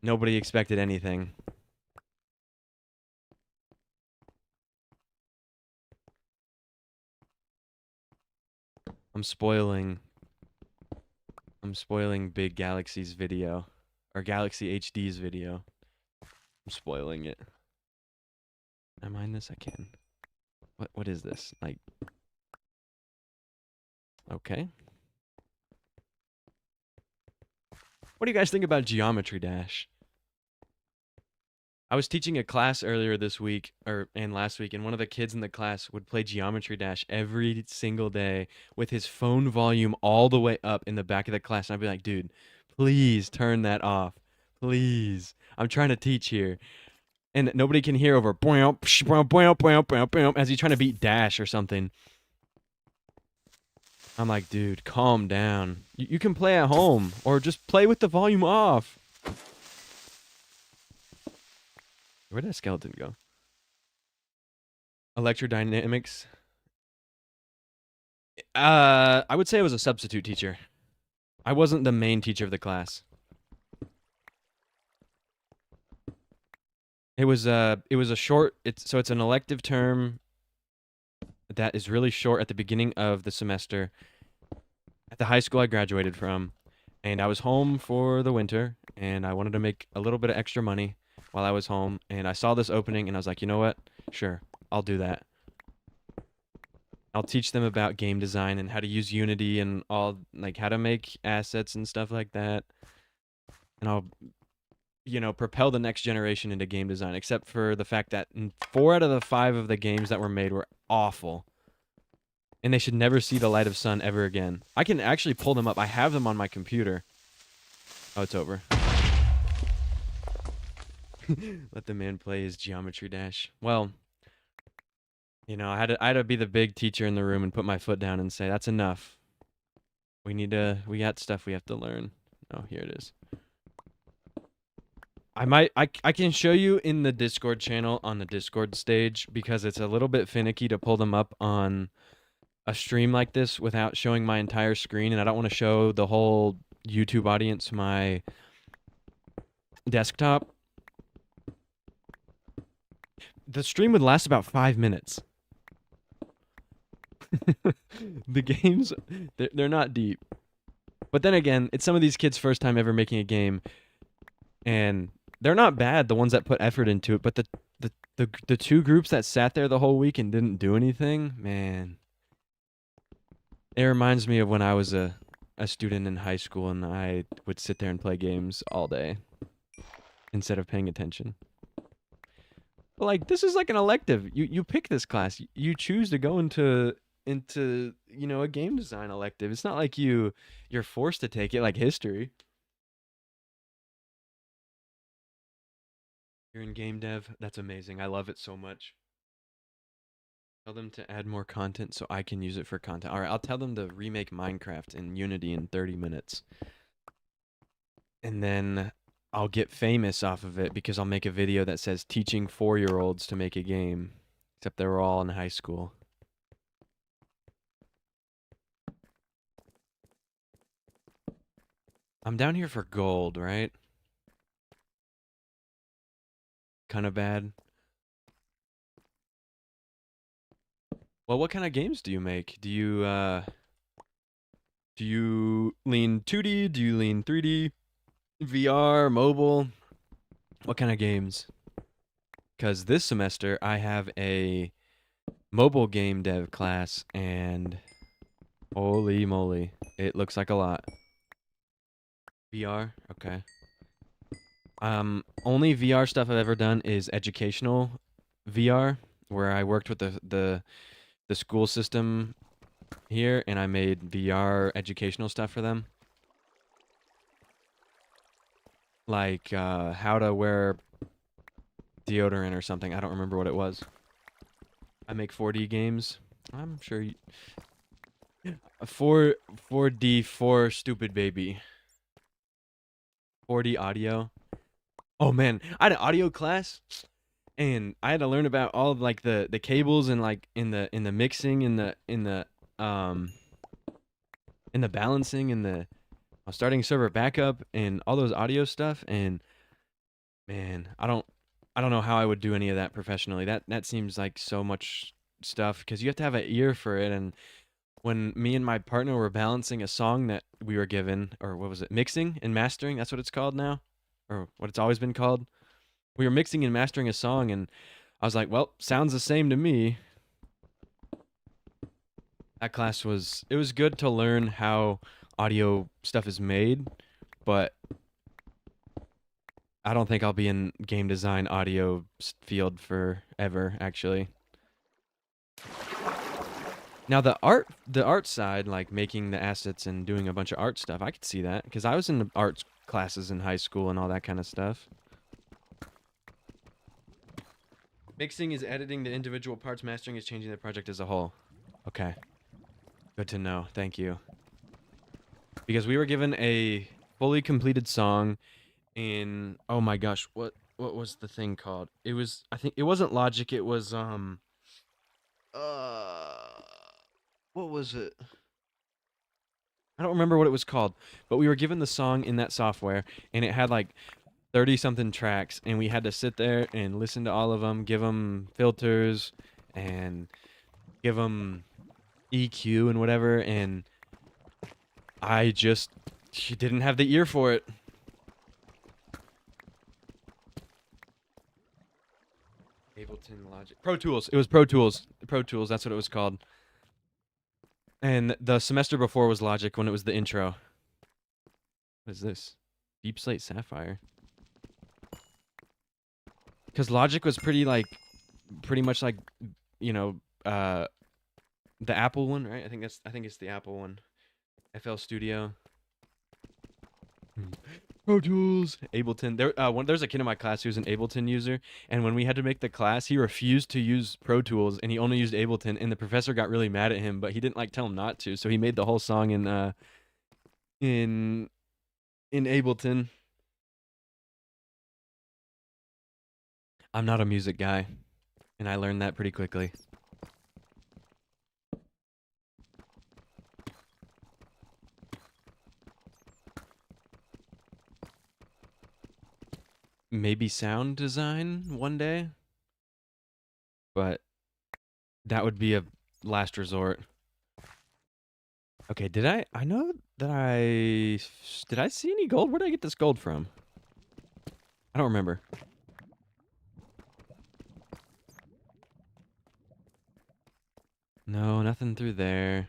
nobody expected anything. I'm spoiling Big Galaxy's video or Galaxy HD's video. I'm spoiling it. Can I mine this? I can. What is this? Like okay. What do you guys think about Geometry Dash? I was teaching a class earlier this week and last week, and one of the kids in the class would play Geometry Dash every single day with his phone volume all the way up in the back of the class. And I'd be like, dude, please turn that off. Please. I'm trying to teach here. And nobody can hear over boing, psh, boing, boing, boing, boing, boing, as he's trying to beat Dash or something. I'm like, dude, calm down. You can play at home or just play with the volume off. Where did that skeleton go? Electrodynamics. I would say I was a substitute teacher. I wasn't the main teacher of the class. It was a short. It's an elective term that is really short at the beginning of the semester at the high school I graduated from, and I was home for the winter, and I wanted to make a little bit of extra money while I was home, and I saw this opening, and I was like, you know what? Sure, I'll do that. I'll teach them about game design and how to use Unity and all, like, how to make assets and stuff like that. And I'll, propel the next generation into game design, except for the fact that 4 out of the 5 of the games that were made were awful. And they should never see the light of sun ever again. I can actually pull them up. I have them on my computer. Oh, it's over. Let the man play his Geometry Dash. Well, I had to be the big teacher in the room and put my foot down and say, that's enough. We got stuff we have to learn. Oh, here it is. I can show you in the Discord channel on the Discord stage because it's a little bit finicky to pull them up on a stream like this without showing my entire screen, and I don't want to show the whole YouTube audience my desktop. The stream would last about 5 minutes. The games, they're not deep. But then again, it's some of these kids' first time ever making a game, and they're not bad, the ones that put effort into it, but the 2 groups that sat there the whole week and didn't do anything, man. It reminds me of when I was a student in high school and I would sit there and play games all day instead of paying attention. But like, this is like an elective. You pick this class. You choose to go into a game design elective. It's not like you're forced to take it like history. You're in game dev. That's amazing. I love it so much. Tell them to add more content so I can use it for content. All right, I'll tell them to remake Minecraft in Unity in 30 minutes. And then I'll get famous off of it because I'll make a video that says teaching 4-year-olds to make a game. Except they were all in high school. I'm down here for gold, right? Kind of bad. Well, what kind of games do you make? Do you lean 2D? Do you lean 3D? VR, mobile? What kind of games? Because this semester I have a mobile game dev class, and holy moly, it looks like a lot. VR, okay. Only VR stuff I've ever done is educational VR, where I worked with the school system here, and I made VR educational stuff for them. Like, how to wear deodorant or something. I don't remember what it was. I make 4D games. I'm sure you... 4D for stupid baby. 4D audio. Oh man, I had an audio class, and I had to learn about all of like the cables and like in the mixing, in the balancing, and the starting server backup and all those audio stuff. And man, I don't know how I would do any of that professionally. That seems like so much stuff because you have to have an ear for it. And when me and my partner were balancing a song that we were given, or what was it, mixing and mastering, that's what it's called now, or what it's always been called. We were mixing and mastering a song, and I was like, well, sounds the same to me. That class was good to learn how audio stuff is made, but I don't think I'll be in game design audio field forever, actually. Now the art side, like making the assets and doing a bunch of art stuff, I could see that because I was in the arts classes in high school and all that kind of stuff. Mixing is editing the individual parts. Mastering is changing the project as a whole. Okay. Good to know. Thank you. Because we were given a fully completed song in, oh my gosh, what was the thing called? It was, I think it wasn't Logic, it was uh what was it? I don't remember what it was called, but we were given the song in that software and it had like 30 something tracks and we had to sit there and listen to all of them, give them filters and give them EQ and whatever, and I just she didn't have the ear for it. Ableton Logic. Pro Tools. It was Pro Tools. Pro Tools, that's what it was called. And the semester before was Logic when it was the intro. What is this? Deep Slate Sapphire. Because Logic was pretty much like, you know, the Apple one, right? I think it's the Apple one. FL Studio. Pro Tools, Ableton. There's a kid in my class who's an Ableton user, and when we had to make the class, he refused to use Pro Tools, and he only used Ableton. And the professor got really mad at him, but he didn't like tell him not to, so he made the whole song in Ableton. I'm not a music guy, and I learned that pretty quickly. Maybe sound design one day, but that would be a last resort. Okay, I know that did I see any gold? Where did I get this gold from? I don't remember. No, nothing through there.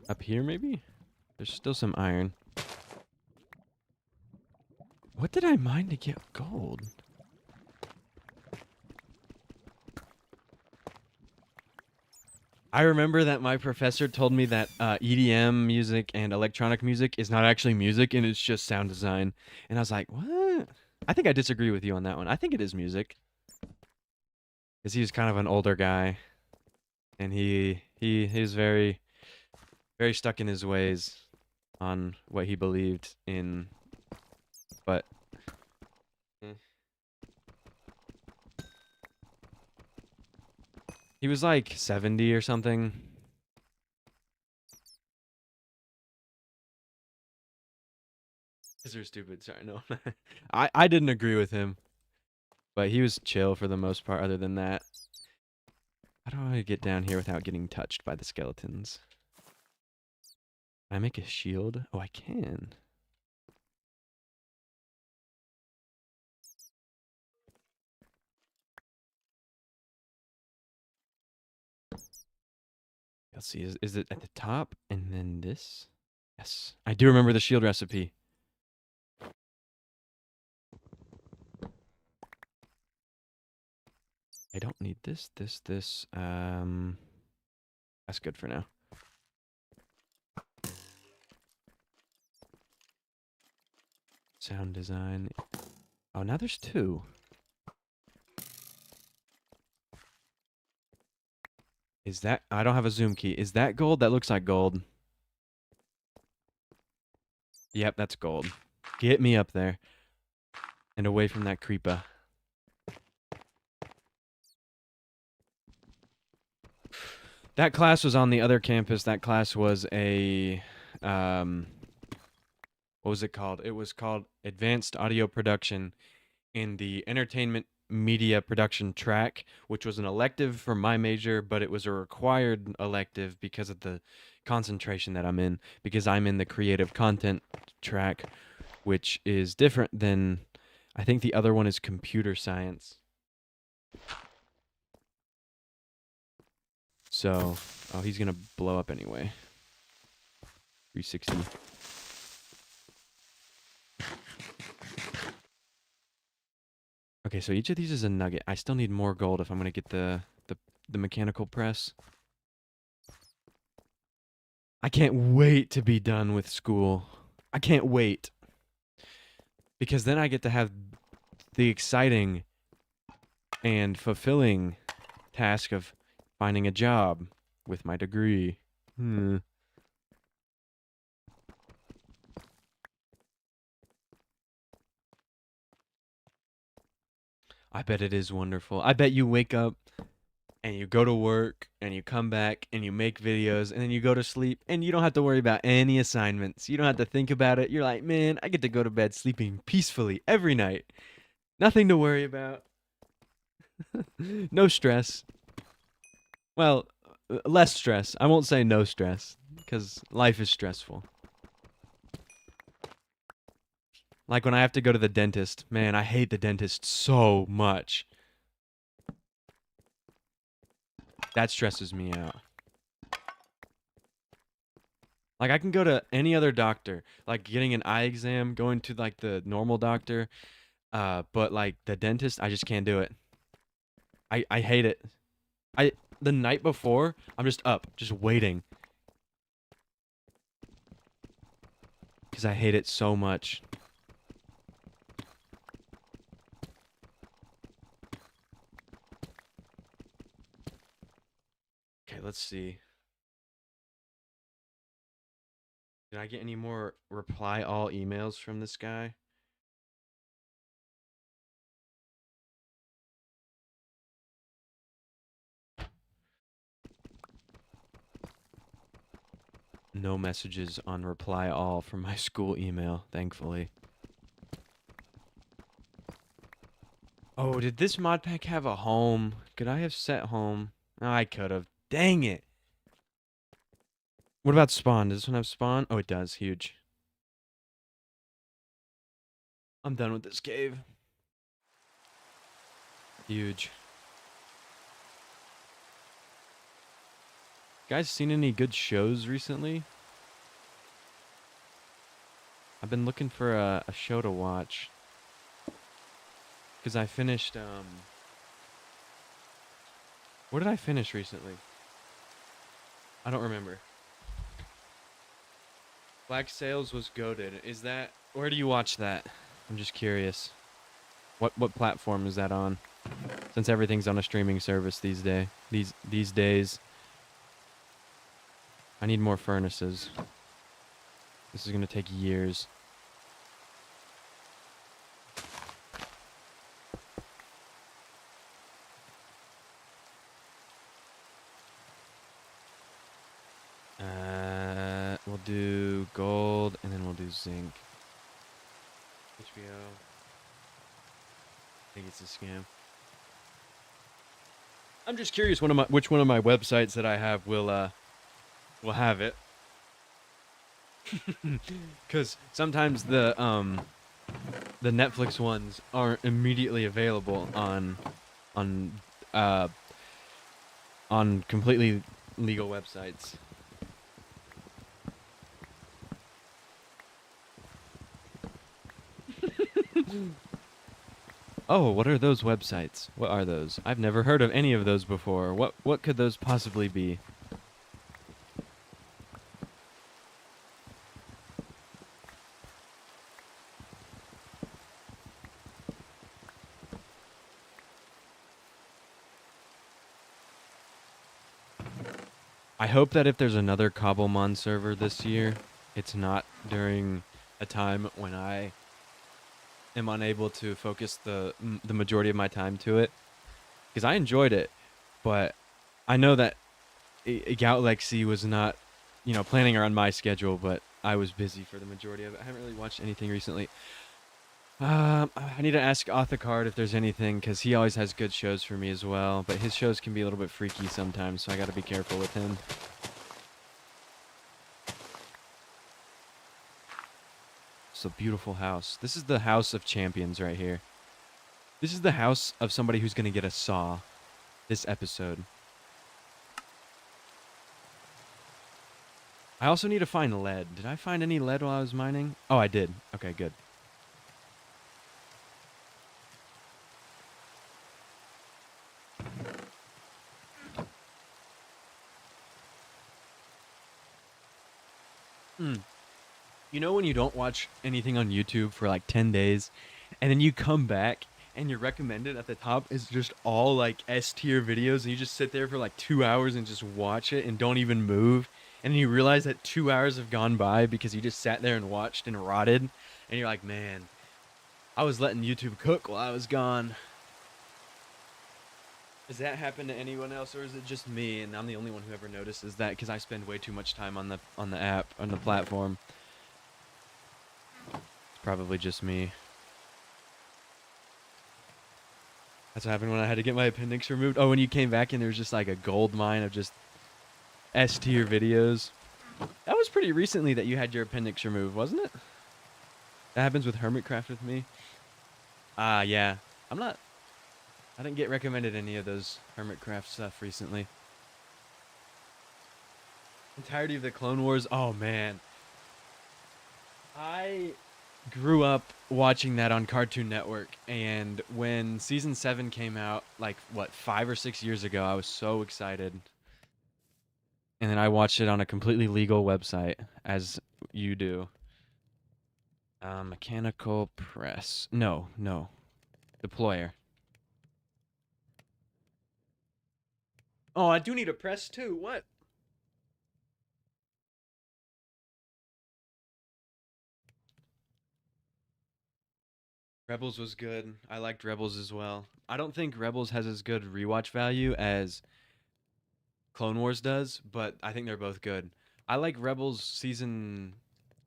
Up here, maybe? There's still some iron. What did I mine to get gold? I remember that my professor told me that EDM music and electronic music is not actually music and it's just sound design. And I was like, what? I think I disagree with you on that one. I think it is music. Because he was kind of an older guy. And he's very, very stuck in his ways on what he believed in. But he was like 70 or something. These are stupid. Sorry, no. I didn't agree with him. But he was chill for the most part, other than that. How do I get down here without getting touched by the skeletons? Can I make a shield? Oh, I can. Let's see, is it at the top and then this? Yes, I do remember the shield recipe. I don't need this. That's good for now. Sound design. Oh, now there's two. Is that, I don't have a zoom key. Is that gold? That looks like gold. Yep, that's gold. Get me up there. And away from that creeper. That class was on the other campus. That class was a, what was it called? It was called Advanced Audio Production in the Entertainment Media Production track, which was an elective for my major, but it was a required elective because of the concentration that I'm in, because I'm in the creative content track, which is different than, I think the other one is computer science. So, oh, he's gonna blow up anyway. 360. Okay, so each of these is a nugget. I still need more gold if I'm gonna get the mechanical press. I can't wait to be done with school. I can't wait. Because then I get to have the exciting and fulfilling task of finding a job with my degree. Hmm. I bet it is wonderful. I bet you wake up and you go to work and you come back and you make videos and then you go to sleep and you don't have to worry about any assignments. You don't have to think about it. You're like, man, I get to go to bed sleeping peacefully every night. Nothing to worry about. No stress. Well, less stress. I won't say no stress because life is stressful. Like when I have to go to the dentist. Man, I hate the dentist so much. That stresses me out. Like I can go to any other doctor, like getting an eye exam, going to like the normal doctor, but like the dentist, I just can't do it. I hate it. I the night before, I'm just up, just waiting because I hate it so much. Okay, let's see. Did I get any more reply all emails from this guy? No messages on reply all from my school email, thankfully. Oh, did this mod pack have a home? Could I have set home? Oh, I could have. Dang it. What about spawn? Does this one have spawn? Oh, it does. Huge. I'm done with this cave. Huge. Guys seen any good shows recently? I've been looking for a show to watch. Because I finished, what did I finish recently? I don't remember. Black Sails was goated. Is that, where do you watch that? I'm just curious. What platform is that on? Since everything's on a streaming service these days. I need more furnaces. This is gonna take years. We'll do gold and then we'll do zinc. HBO. I think it's a scam. I'm just curious which one of my websites that I have will have it. Cuz sometimes the Netflix ones aren't immediately available on uh on completely legal websites. Oh, what are those websites? What are those? I've never heard of any of those before. What could those possibly be? I hope that if there's another Cobblemon server this year, it's not during a time when I am unable to focus the majority of my time to it, because I enjoyed it, but I know that Galaxy was not, planning around my schedule, but I was busy for the majority of it. I haven't really watched anything recently. I need to ask Authicard if there's anything, because he always has good shows for me as well, but his shows can be a little bit freaky sometimes, so I gotta be careful with him. It's a beautiful house. This is the house of champions right here. This is the house of somebody who's gonna get a saw this episode. I also need to find lead. Did I find any lead while I was mining? Oh, I did. Okay, good. Hmm. You know when you don't watch anything on YouTube for like 10 days and then you come back and your recommended at the top is just all like S tier videos, and you just sit there for like 2 hours and just watch it and don't even move. And you realize that 2 hours have gone by because you just sat there and watched and rotted. And you're like, man, I was letting YouTube cook while I was gone. Does that happen to anyone else, or is it just me and I'm the only one who ever notices that because I spend way too much time on the app, on the platform? It's probably just me. That's what happened when I had to get my appendix removed. Oh, when you came back and there was just like a gold mine of just S tier videos. That was pretty recently that you had your appendix removed, wasn't it? That happens with Hermitcraft with me. Ah, yeah. I'm not. I didn't get recommended any of those Hermitcraft stuff recently. Entirety of the Clone Wars. Oh man, I grew up watching that on Cartoon Network, and when season 7 came out, like what 5 or 6 years ago, I was so excited. And then I watched it on a completely legal website, as you do. Mechanical press. No, no. Deployer. Oh, I do need a press too. What? Rebels was good. I liked Rebels as well. I don't think Rebels has as good rewatch value as Clone Wars does, but I think they're both good. I like Rebels season.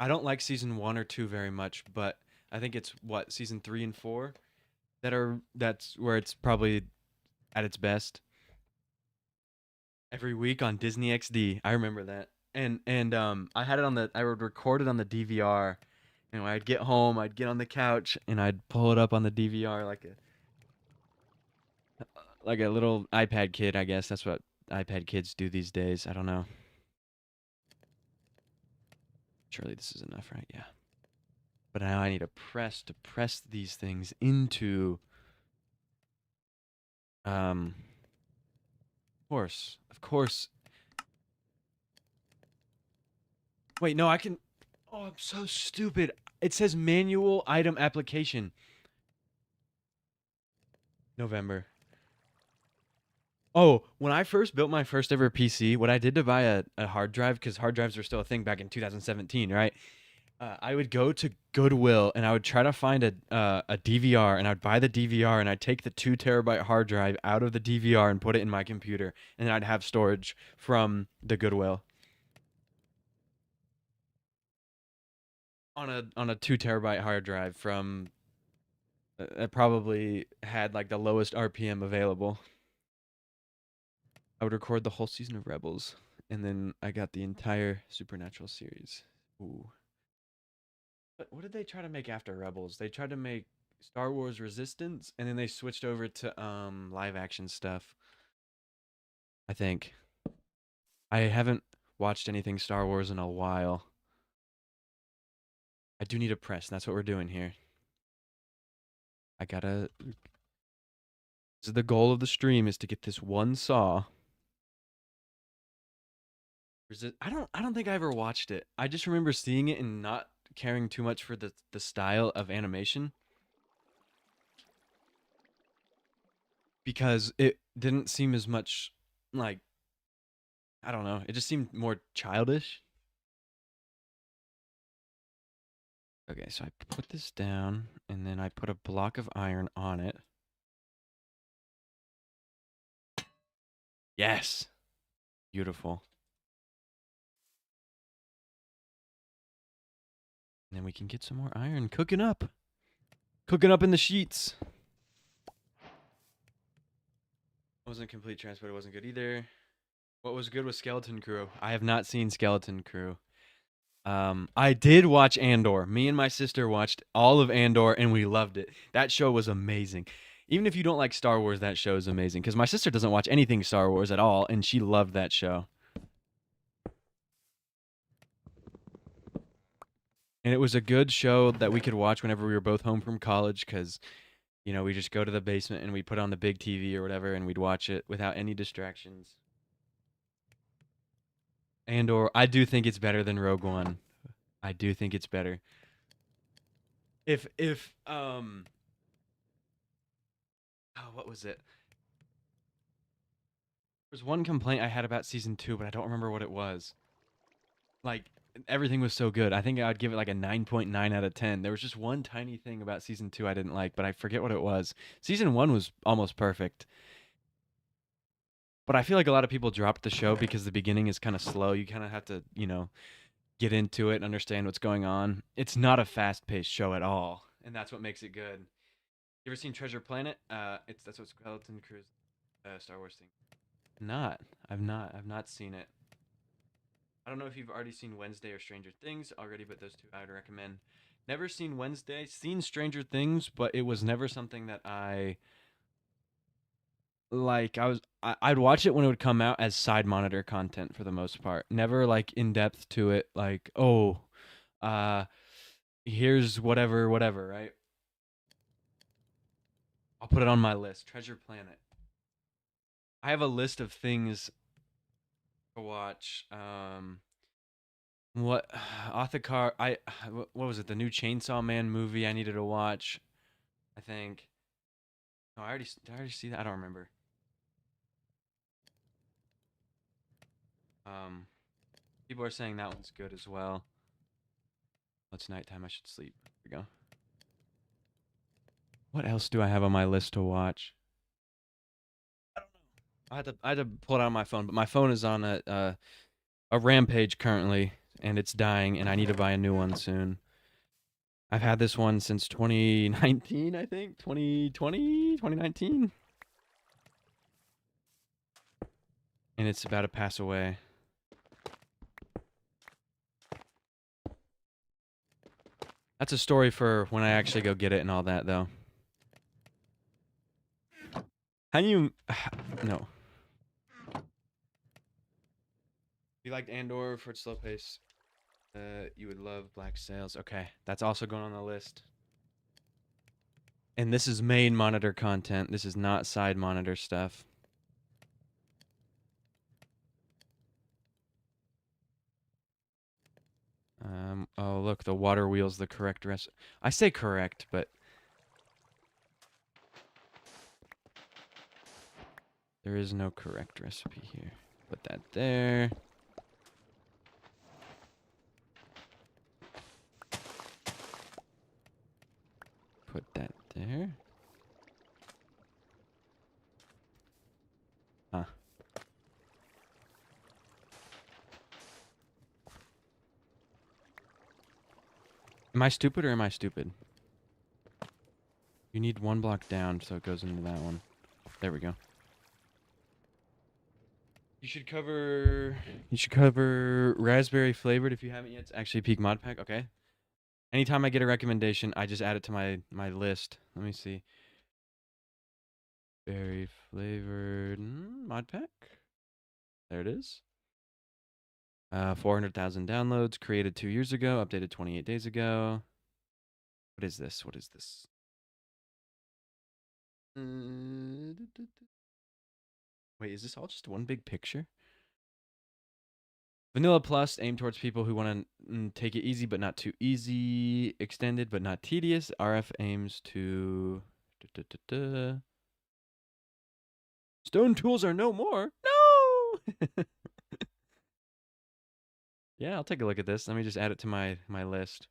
I don't like season 1 or 2 very much, but I think it's what season 3 and 4 that's where it's probably at its best. Every week on Disney XD, I remember that. And I had it on the. I would record it on the DVR, and when I'd get home, I'd get on the couch and I'd pull it up on the DVR like a little iPad kid. I guess that's what iPad kids do these days. I don't know. Surely this is enough, right? Yeah. But now I need a press to press these things into um of course. Wait, no, I can. Oh, I'm so stupid. It says manual item application. November. Oh, when I first built my first ever PC, what I did to buy a hard drive, because hard drives were still a thing back in 2017, right? I would go to Goodwill and I would try to find a DVR, and I'd buy the DVR and I'd take the 2 terabyte hard drive out of the DVR and put it in my computer, and then I'd have storage from the Goodwill on a 2 terabyte hard drive from that probably had like the lowest RPM available. I would record the whole season of Rebels, and then I got the entire Supernatural series. Ooh. But what did they try to make after Rebels? They tried to make Star Wars Resistance, and then they switched over to live action stuff. I think. I haven't watched anything Star Wars in a while. I do need a press. That's what we're doing here. I gotta. This is the goal of the stream: is to get this one saw. I don't think I ever watched it. I just remember seeing it and not caring too much for the style of animation because it didn't seem as much like, I don't know. It just seemed more childish. Okay, so I put this down and then I put a block of iron on it. Yes. Beautiful. And then we can get some more iron cooking up. Cooking up in the sheets. It wasn't complete trash, but it wasn't good either. What was good was Skeleton Crew. I have not seen Skeleton Crew. I did watch Andor. Me and my sister watched all of Andor, and we loved it. That show was amazing. Even if you don't like Star Wars, that show is amazing. Because my sister doesn't watch anything Star Wars at all, and she loved that show. And it was a good show that we could watch whenever we were both home from college. Because we just go to the basement and we put on the big TV or whatever, and we'd watch it without any distractions. Andor, I do think it's better than Rogue One. I do think it's better. If Oh, what was it? There was one complaint I had about season 2, but I don't remember what it was. Like everything was so good. I think I'd give it like a 9.9 out of 10. There was just one tiny thing about season 2 I didn't like, but I forget what it was. Season 1 was almost perfect. But I feel like a lot of people dropped the show because the beginning is kind of slow. You kind of have to, get into it and understand what's going on. It's not a fast-paced show at all, and that's what makes it good. You ever seen Treasure Planet? That's what Skeleton Crew's Star Wars thing. Not. I've not seen it. I don't know if you've already seen Wednesday or Stranger Things already, but those two I would recommend. Never seen Wednesday, seen Stranger Things, but it was never something that I like. I'd watch it when it would come out as side monitor content for the most part. Never like in depth to it, like, oh, uh here's whatever, right? I'll put it on my list. Treasure Planet. I have a list of things to watch. What Othakar? What was it? The new Chainsaw Man movie I needed to watch. I think. Oh, did I already see that? I don't remember. Um, People are saying that one's good as well. Oh, it's nighttime. I should sleep. Here we go. What else do I have on my list to watch? I had to pull it out on my phone, but my phone is on a rampage currently, and it's dying, and I need to buy a new one soon. I've had this one since 2019, I think. 2020, 2019, and it's about to pass away. That's a story for when I actually go get it and all that, though. How do you... No. You liked Andor for its slow pace. You would love Black Sails. Okay, that's also going on the list. And this is main monitor content. This is not side monitor stuff. Oh, look, the water wheel's the correct recipe. I say correct, but there is no correct recipe here. Put that there. Put that there. Huh. Am I stupid or am I stupid? You need one block down so it goes into that one. There we go. You should cover raspberry flavored if you haven't yet. It's actually peak mod pack. Okay. Anytime I get a recommendation, I just add it to my list. Let me see. Berry flavored mod pack. There it is. 400,000 downloads. Created 2 years ago. Updated 28 days ago. What is this? What is this? Wait, is this all just one big picture? Vanilla Plus aimed towards people who want to take it easy but not too easy. Extended but not tedious. RF aims to... Stone tools are no more. No! Yeah, I'll take a look at this. Let me just add it to my list.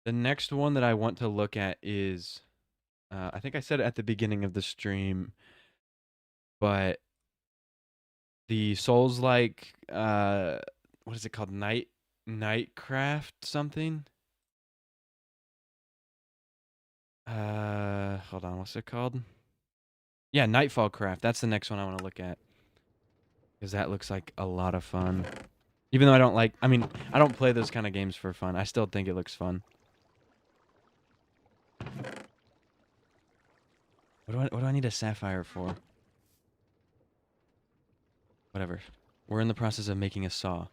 The next one that I want to look at is... I think I said it at the beginning of the stream, but the Souls-like, what is it called? Nightcraft something? Hold on, what's it called? Yeah, Nightfall Craft. That's the next one I want to look at. Because that looks like a lot of fun. Even though I don't play those kind of games for fun. I still think it looks fun. What do I need a sapphire for? Whatever. We're in the process of making a saw.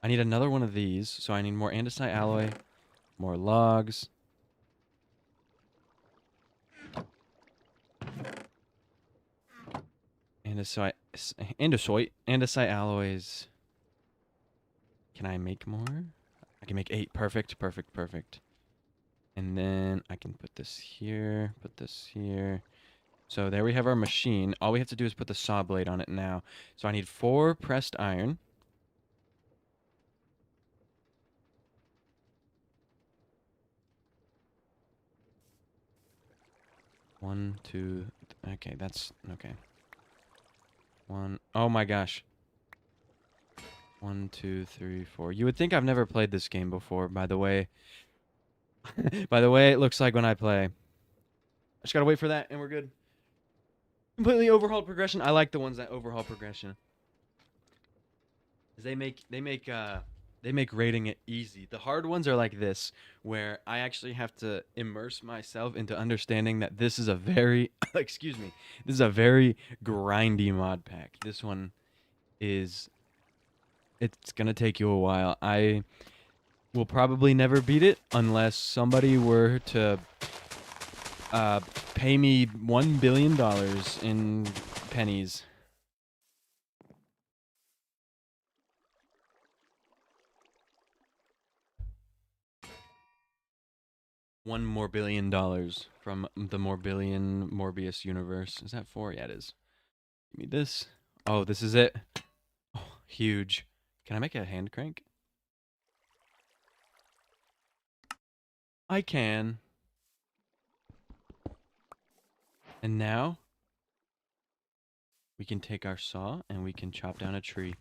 I need another one of these, so I need more andesite alloy, more logs. Andesite alloys. Can I make more? can make 8. Perfect, perfect, perfect. And then I can put this here, put this here. So there we have our machine. All we have to do is put the saw blade on it now. So I need 4 pressed iron. One, two. Okay, that's okay. One. Oh my gosh. 1, 2, 3, 4. You would think I've never played this game before, by the way. By the way, it looks like when I play. I just gotta wait for that, and we're good. Completely overhauled progression. I like the ones that overhaul progression. They make rating it easy. The hard ones are like this, where I actually have to immerse myself into understanding that this is a very excuse me, this is a very grindy mod pack. This one is it's gonna take you a while. I will probably never beat it unless somebody were to uh, pay me $1 billion in pennies. $1 more billion from the Morbillion Morbius universe. Is that 4? Yeah, it is. Give me this. Oh, this is it. Oh, huge. Can I make a hand crank? I can. And now we can take our saw and we can chop down a tree.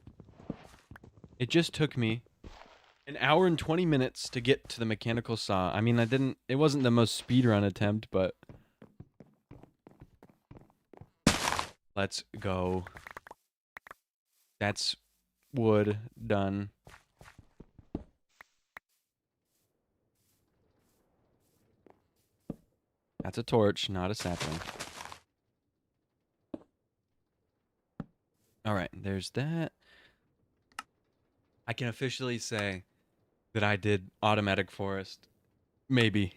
It just took me an hour and 20 minutes to get to the mechanical saw. I mean, it wasn't the most speedrun attempt, but let's go. That's wood done. That's a torch, not a sapling. All right, there's that. I can officially say that I did automatic forest. Maybe.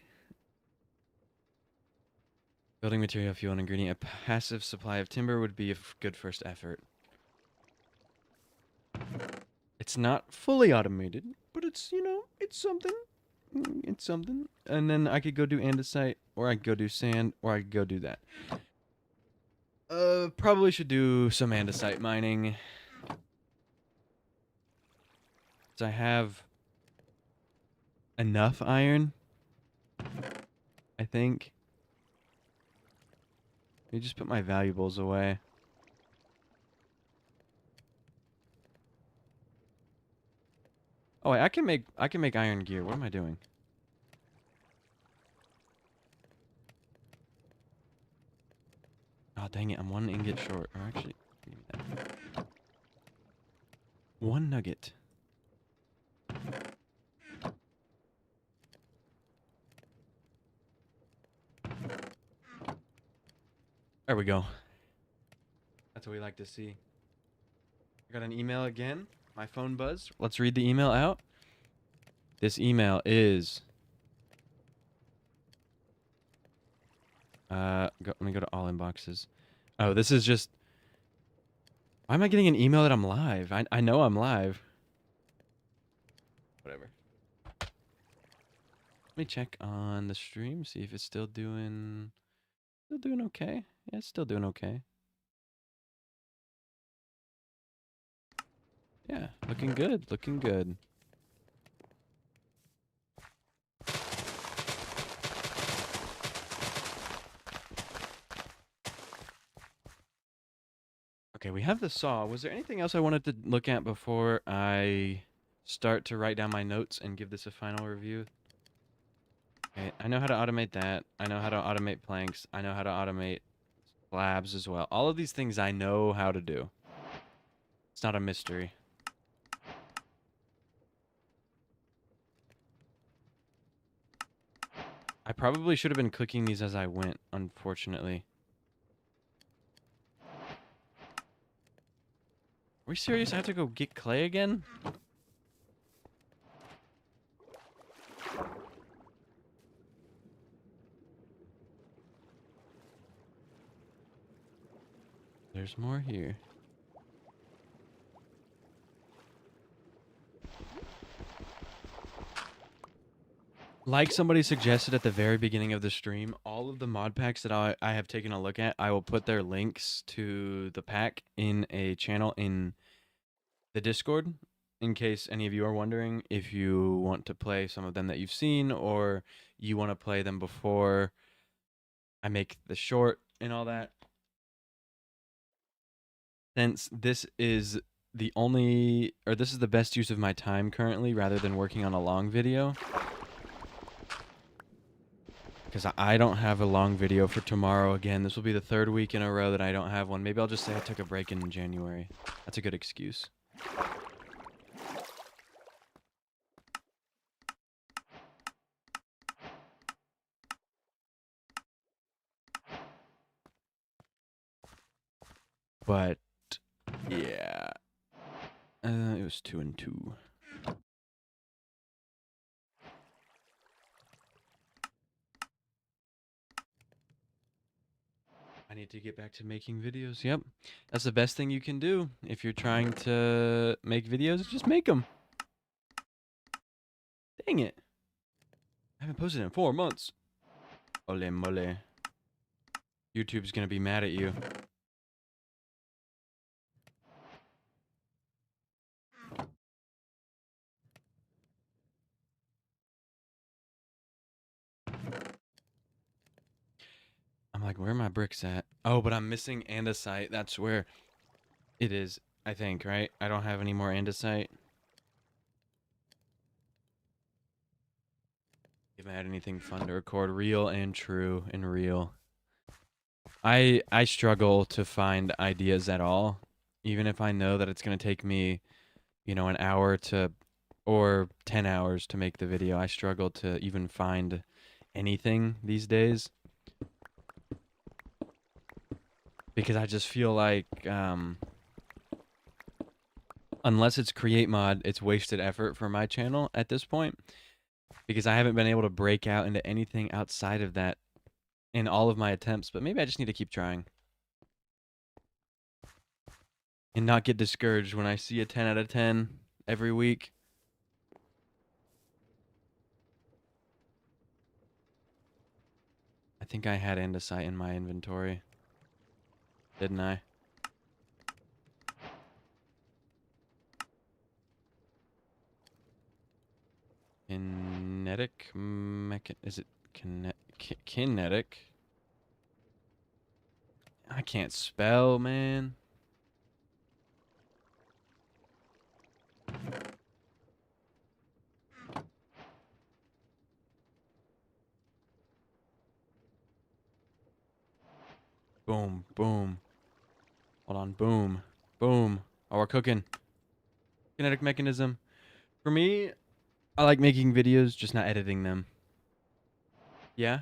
Building material, fuel, and ingredient. A passive supply of timber would be a good first effort. It's not fully automated, but it's, it's something. It's something. And then I could go do andesite, or I could go do sand, or I could go do that. Probably should do some andesite mining. So I have enough iron, I think. Let me just put my valuables away. Oh, wait, I can make iron gear. What am I doing? Oh, dang it. I'm 1 ingot short. Or actually, give me that. 1 nugget. There we go. That's what we like to see. I got an email again. My phone buzzed. Let's read the email out. This email is... let me go to all inboxes. Oh, this is just... Why am I getting an email that I'm live? I know I'm live. Whatever. Let me check on the stream, see if it's still doing okay. Yeah, it's still doing okay. Yeah, looking good, looking good. Okay, we have the saw. Was there anything else I wanted to look at before I start to write down my notes and give this a final review? Okay, I know how to automate that. I know how to automate planks. I know how to automate slabs as well. All of these things I know how to do. It's not a mystery. I probably should have been cooking these as I went, unfortunately. Are we serious? I have to go get clay again? There's more here. Like somebody suggested at the very beginning of the stream, all of the mod packs that I have taken a look at, I will put their links to the pack in a channel in the Discord, in case any of you are wondering if you want to play some of them that you've seen, or you want to play them before I make the short and all that. Since this is this is the best use of my time currently, rather than working on a long video, because I don't have a long video for tomorrow again. This will be the third week in a row that I don't have one. Maybe I'll just say I took a break in January. That's a good excuse. But yeah, it was 2 and 2. I need to get back to making videos. Yep, that's the best thing you can do if you're trying to make videos. Just make them. Dang it! I haven't posted in 4 months. Ole mole. YouTube's gonna be mad at you. I'm like, where are my bricks at? Oh, but I'm missing andesite. That's where it is, I think, right? I don't have any more andesite. Haven't had anything fun to record. Real and true and real. I struggle to find ideas at all. Even if I know that it's gonna take me, an hour to or 10 hours to make the video, I struggle to even find anything these days. Because I just feel like unless it's create mod, it's wasted effort for my channel at this point, because I haven't been able to break out into anything outside of that in all of my attempts. But maybe I just need to keep trying and not get discouraged when I see a 10 out of 10 every week. I think I had andesite in my inventory, didn't I? Is it kinetic? I can't spell, man. Boom, boom. Hold on, boom, boom. Oh, we're cooking. Kinetic mechanism. For me, I like making videos, just not editing them. Yeah?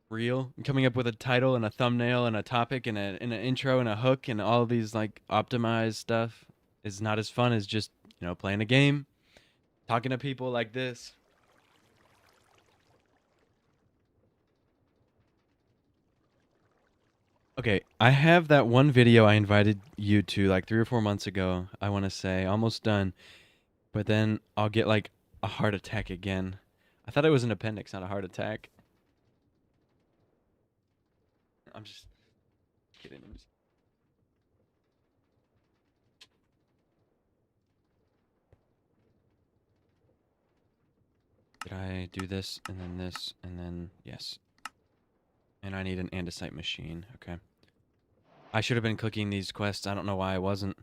Real? Coming up with a title and a thumbnail and a topic and an intro and a hook and all these like optimized stuff is not as fun as just, playing a game, talking to people like this. Okay, I have that one video I invited you to like 3 or 4 months ago, I want to say, almost done. But then I'll get like a heart attack again. I thought it was an appendix, not a heart attack. I'm just kidding. Did I do this and then this and then yes. And I need an andesite machine. Okay. I should have been cooking these quests. I don't know why I wasn't.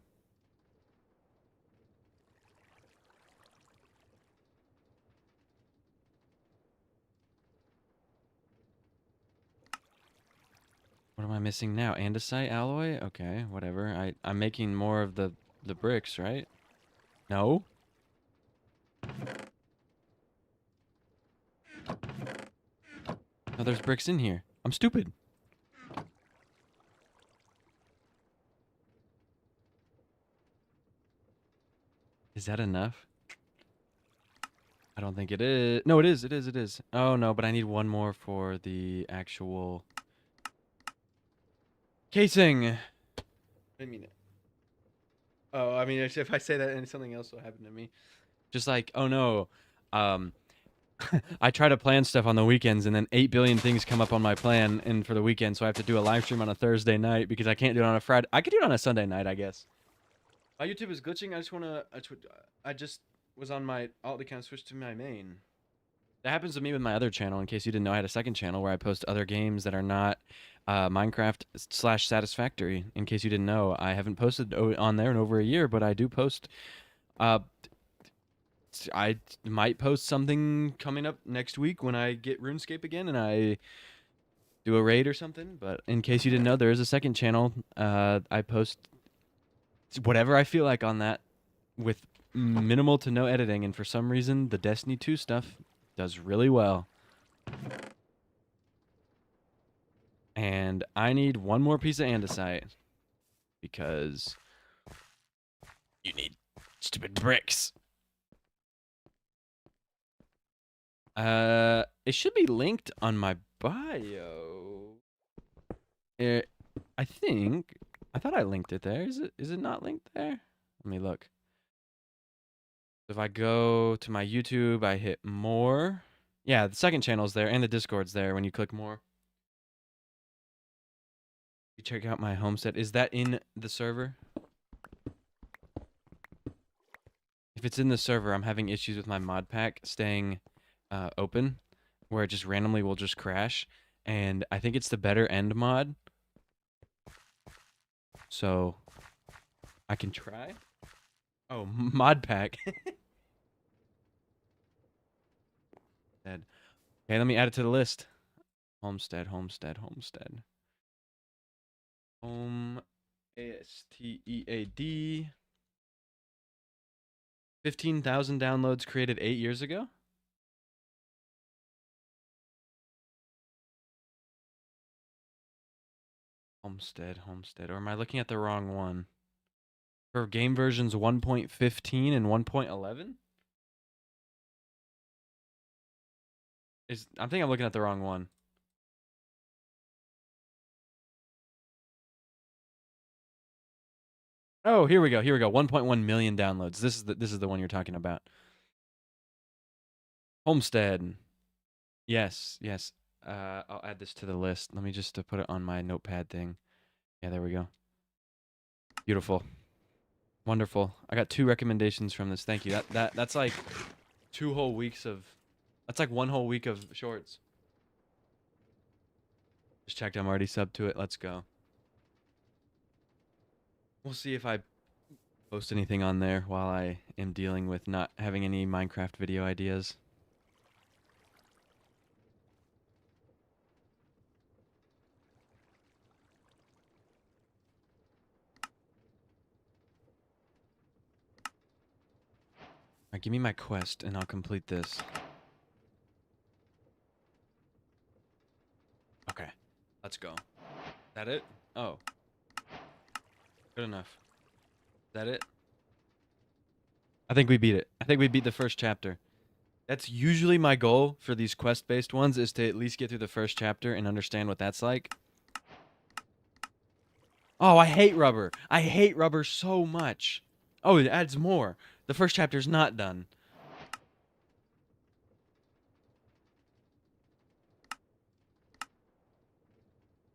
What am I missing now? Andesite alloy? Okay, whatever. I'm making more of the bricks, right? No? No, there's bricks in here. I'm stupid. Is that enough? I don't think it is. No, it is. It is. It is. Oh, no, but I need one more for the actual casing. I mean, oh, I mean, if I say that and something else will happen to me. Just like, oh no, I try to plan stuff on the weekends, and then 8 billion things come up on my plan and for the weekend, so I have to do a live stream on a Thursday night because I can't do it on a Friday. I could do it on a Sunday night, I guess. My YouTube is glitching. I just was on my alt account, switched to my main. That happens to me with my other channel. In case you didn't know, I had a second channel where I post other games that are not Minecraft slash Satisfactory. In case you didn't know, I haven't posted on there in over a year, but I do post. Uh, I might post something coming up next week when I get RuneScape again and I do a raid or something. But in case you didn't know, there is a second channel. I post whatever I feel like on that with minimal to no editing. And for some reason, the Destiny 2 stuff does really well. And I need one more piece of andesite because you need stupid bricks. It should be linked on my bio. I think. I thought I linked it there. Is it not linked there? Let me look. If I go to my YouTube, I hit more. Yeah, the second channel's there and the Discord's there when you click more. You check out my homestead. Is that in the server? If it's in the server, I'm having issues with my mod pack staying open, where it just randomly will just crash. And I think it's the better end mod. So I can try. Oh, mod pack. Okay, let me add it to the list. Homestead. Home, ASTEAD. 15,000 downloads created 8 years ago? Homestead. Or am I looking at the wrong one? For game versions 1.15 and 1.11? I think I'm looking at the wrong one. Oh, here we go. 1.1 million downloads. This is the one you're talking about. Homestead. Yes. I'll add this to the list. Let me just put it on my notepad thing. Yeah, there we go. Beautiful. Wonderful. I got 2 recommendations from this. Thank you. That's like 2 whole weeks of. That's like 1 whole week of shorts. Just checked. I'm already subbed to it. Let's go. We'll see if I post anything on there while I am dealing with not having any Minecraft video ideas. Alright, give me my quest and I'll complete this. Okay, let's go. Is that it? Oh. Good enough. Is that it? I think we beat it. I think we beat the first chapter. That's usually my goal for these quest-based ones, is to at least get through the first chapter and understand what that's like. Oh, I hate rubber. I hate rubber so much. Oh, it adds more. The first chapter's not done.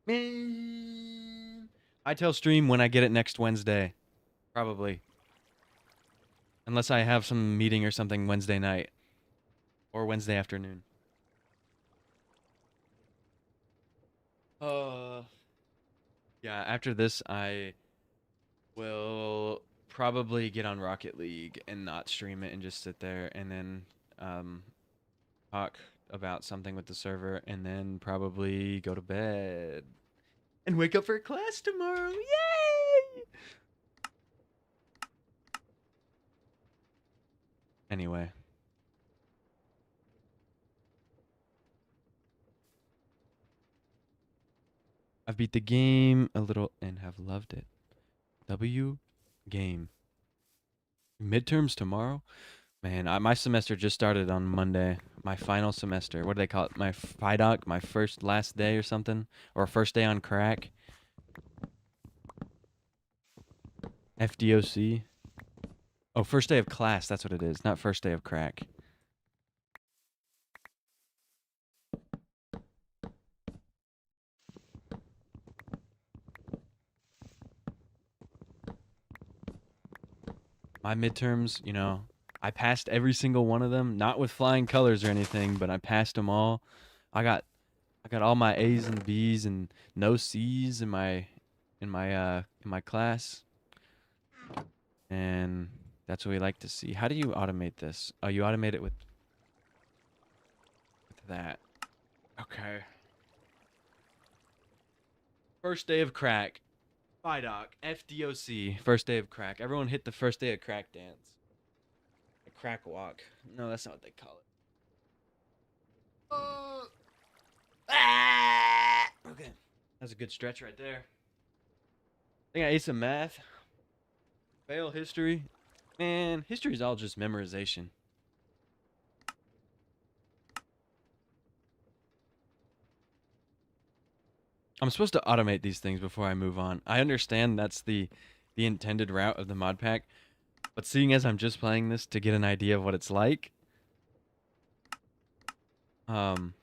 Man. I tell stream when I get it next Wednesday. Probably. Unless I have some meeting or something Wednesday night. Or Wednesday afternoon. Yeah, after this, I will probably get on Rocket League and not stream it and just sit there and then talk about something with the server and then probably go to bed and wake up for class tomorrow. Yay! Anyway. I've beat the game a little and have loved it. W game. Midterms tomorrow? Man, my semester just started on Monday. My final semester. What do they call it? My FIDOC? My last day or something? Or first day on crack? FDOC? Oh, first day of class. That's what it is. Not first day of crack. My midterms, I passed every single one of them, not with flying colors or anything, but I passed them all. I got I got all my A's and B's and no C's in my class, and that's what we like to see. How do you automate this? Oh, you automate it with that. Okay. First day of crack. FIDOC. FDOC. First day of crack. Everyone hit the first day of crack dance. A crack walk. No, that's not what they call it. Okay. That's a good stretch right there. I think I ate some math. Fail history. Man, history is all just memorization. I'm supposed to automate these things before I move on. I understand that's the intended route of the mod pack, but seeing as I'm just playing this to get an idea of what it's like, um,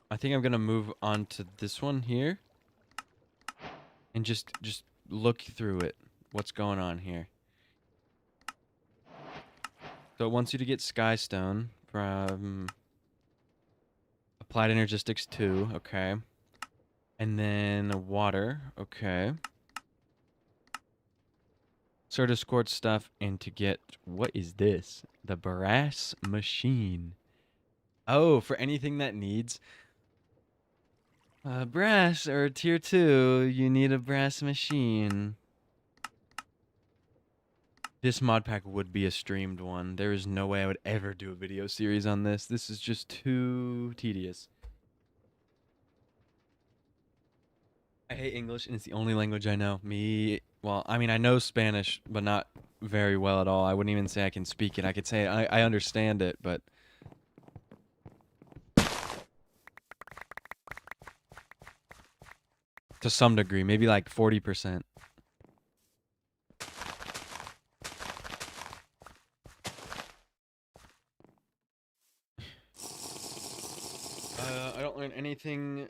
I think I'm gonna move on to this one here and just look through it. What's going on here? So it wants you to get Skystone from Applied Energistics 2, okay. And then water, okay. Sort of scored stuff, and to get, what is this? The brass machine. Oh, for anything that needs brass or tier 2, you need a brass machine. This mod pack would be a streamed one. There is no way I would ever do a video series on this. This is just too tedious. I hate English, and it's the only language I know. Well, I mean, I know Spanish, but not very well at all. I wouldn't even say I can speak it. I could say I understand it, but to some degree, maybe like 40%. I don't learn anything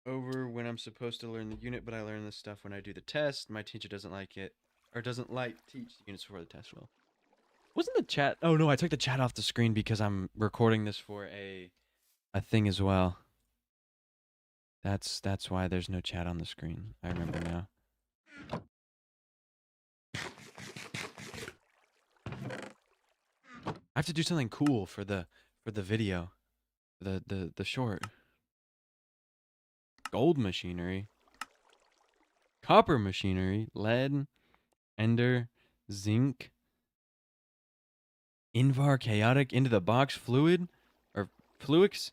over when I'm supposed to learn the unit, but I learn this stuff when I do the test. My teacher doesn't like it, or doesn't like teach the units before the test. Well, wasn't the chat? Oh no, I took the chat off the screen because I'm recording this for a thing as well. That's why there's no chat on the screen. I remember now. I have to do something cool for the video, the short. Gold machinery, copper machinery, lead, ender, zinc, invar chaotic into the box fluid, or fluix,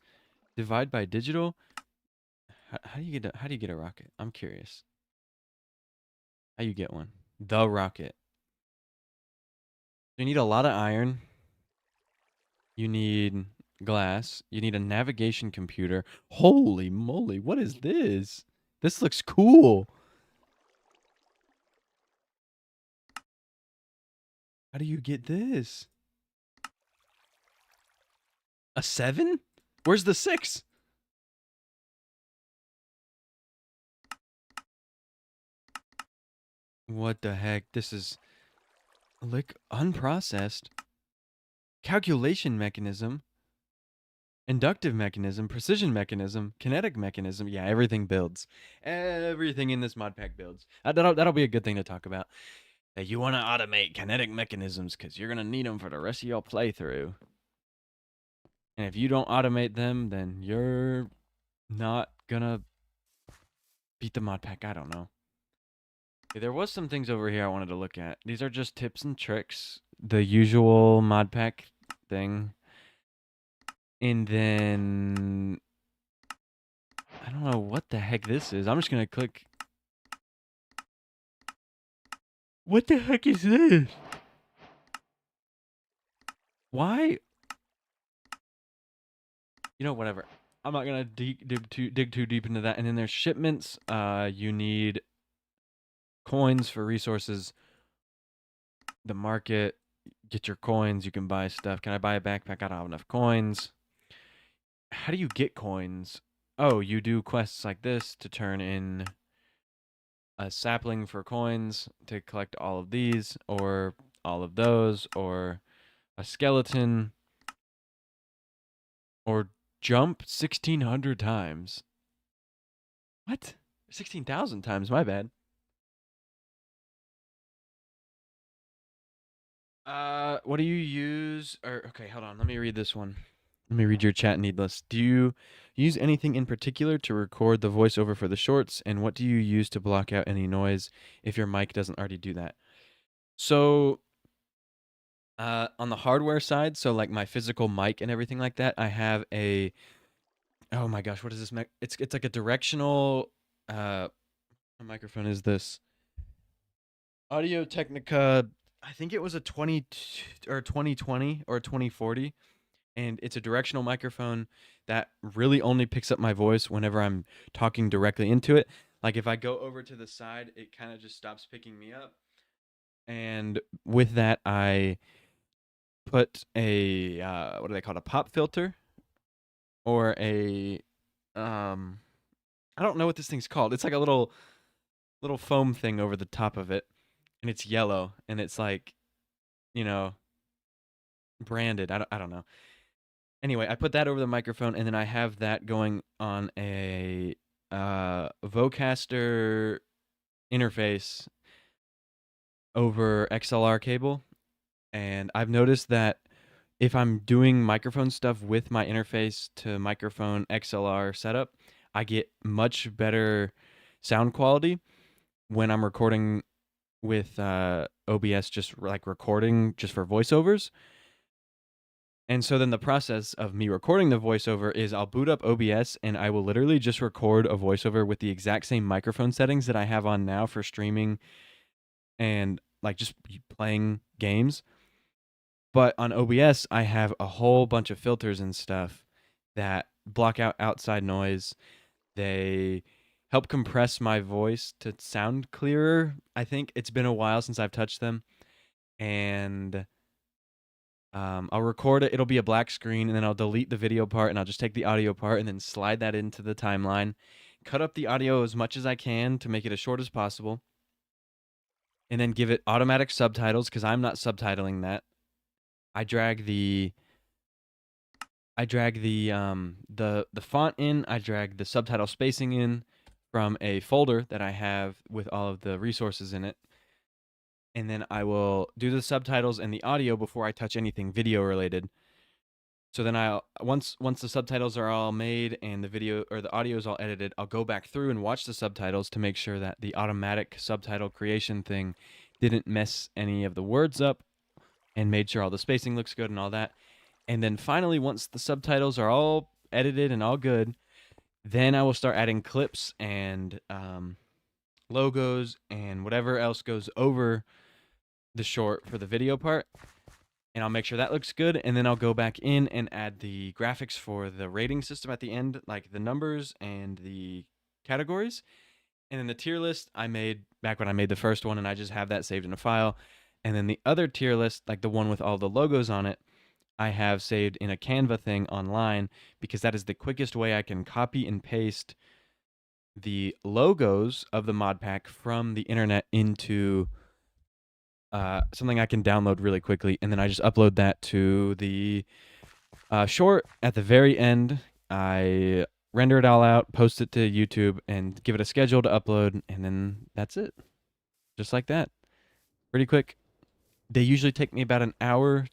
divide by digital. How do you get a rocket? I'm curious. How you get one? The rocket. You need a lot of iron. You need glass. You need a navigation computer. Holy moly, what is this? This looks cool. How do you get this? A 7? Where's the 6? What the heck? This is like unprocessed. Calculation mechanism. Inductive mechanism, precision mechanism, kinetic mechanism. Yeah, everything builds. Everything in this mod pack builds. That'll be a good thing to talk about. That you want to automate kinetic mechanisms because you're going to need them for the rest of your playthrough. And if you don't automate them, then you're not going to beat the mod pack. I don't know. Okay, there was some things over here I wanted to look at. These are just tips and tricks. The usual mod pack thing. And then I don't know what the heck this is. I'm just going to click. What the heck is this? Why? You know, whatever. I'm not going to dig too deep into that. And then there's shipments. You need coins for resources. The market. Get your coins. You can buy stuff. Can I buy a backpack? I don't have enough coins. How do you get coins? Oh, you do quests like this to turn in a sapling for coins to collect all of these, or all of those, or a skeleton, or jump 1,600 times. What? 16,000 times, my bad. What do you use? Or okay, hold on. Let me read this one. Let me read your chat needless. Do you use anything in particular to record the voiceover for the shorts? And what do you use to block out any noise if your mic doesn't already do that? So, on the hardware side, so like my physical mic and everything like that, I have a oh my gosh, what is this? It's like a directional. What microphone is this? Audio Technica. I think it was a 20 or 2020 or 2040, and it's a directional microphone that really only picks up my voice whenever I'm talking directly into it. Like if I go over to the side, it kind of just stops picking me up. And with that, I put a what do they call it? A pop filter or a um I don't know what this thing's called. It's like a little foam thing over the top of it, and it's yellow, and it's like, you know, branded. I don't know. Anyway, I put that over the microphone, and then I have that going on a Vocaster interface over XLR cable. And I've noticed that if I'm doing microphone stuff with my interface to microphone XLR setup, I get much better sound quality when I'm recording with OBS, just like recording just for voiceovers. And so then the process of me recording the voiceover is I'll boot up OBS and I will literally just record a voiceover with the exact same microphone settings that I have on now for streaming and like just playing games. But on OBS, I have a whole bunch of filters and stuff that block out outside noise. They help compress my voice to sound clearer. I think it's been a while since I've touched them. And I'll record it. It'll be a black screen, and then I'll delete the video part, and I'll just take the audio part and then slide that into the timeline. Cut up the audio as much as I can to make it as short as possible, and then give it automatic subtitles because I'm not subtitling that. I drag the font in. I drag the subtitle spacing in from a folder that I have with all of the resources in it. And then I will do the subtitles and the audio before I touch anything video related. So then I'll once the subtitles are all made and the video or the audio is all edited, I'll go back through and watch the subtitles to make sure that the automatic subtitle creation thing didn't mess any of the words up and made sure all the spacing looks good and all that. And then finally, once the subtitles are all edited and all good, then I will start adding clips and logos and whatever else goes over the short for the video part, and I'll make sure that looks good, and then I'll go back in and add the graphics for the rating system at the end, like the numbers and the categories. And then the tier list I made back when I made the first one, and I just have that saved in a file. And then the other tier list, like the one with all the logos on it, I have saved in a Canva thing online because that is the quickest way I can copy and paste the logos of the mod pack from the internet into something I can download really quickly, and then I just upload that to the short at the very end. I render it all out, post it to YouTube, and give it a schedule to upload, and then that's it. Just like that. Pretty quick. They usually take me about an hour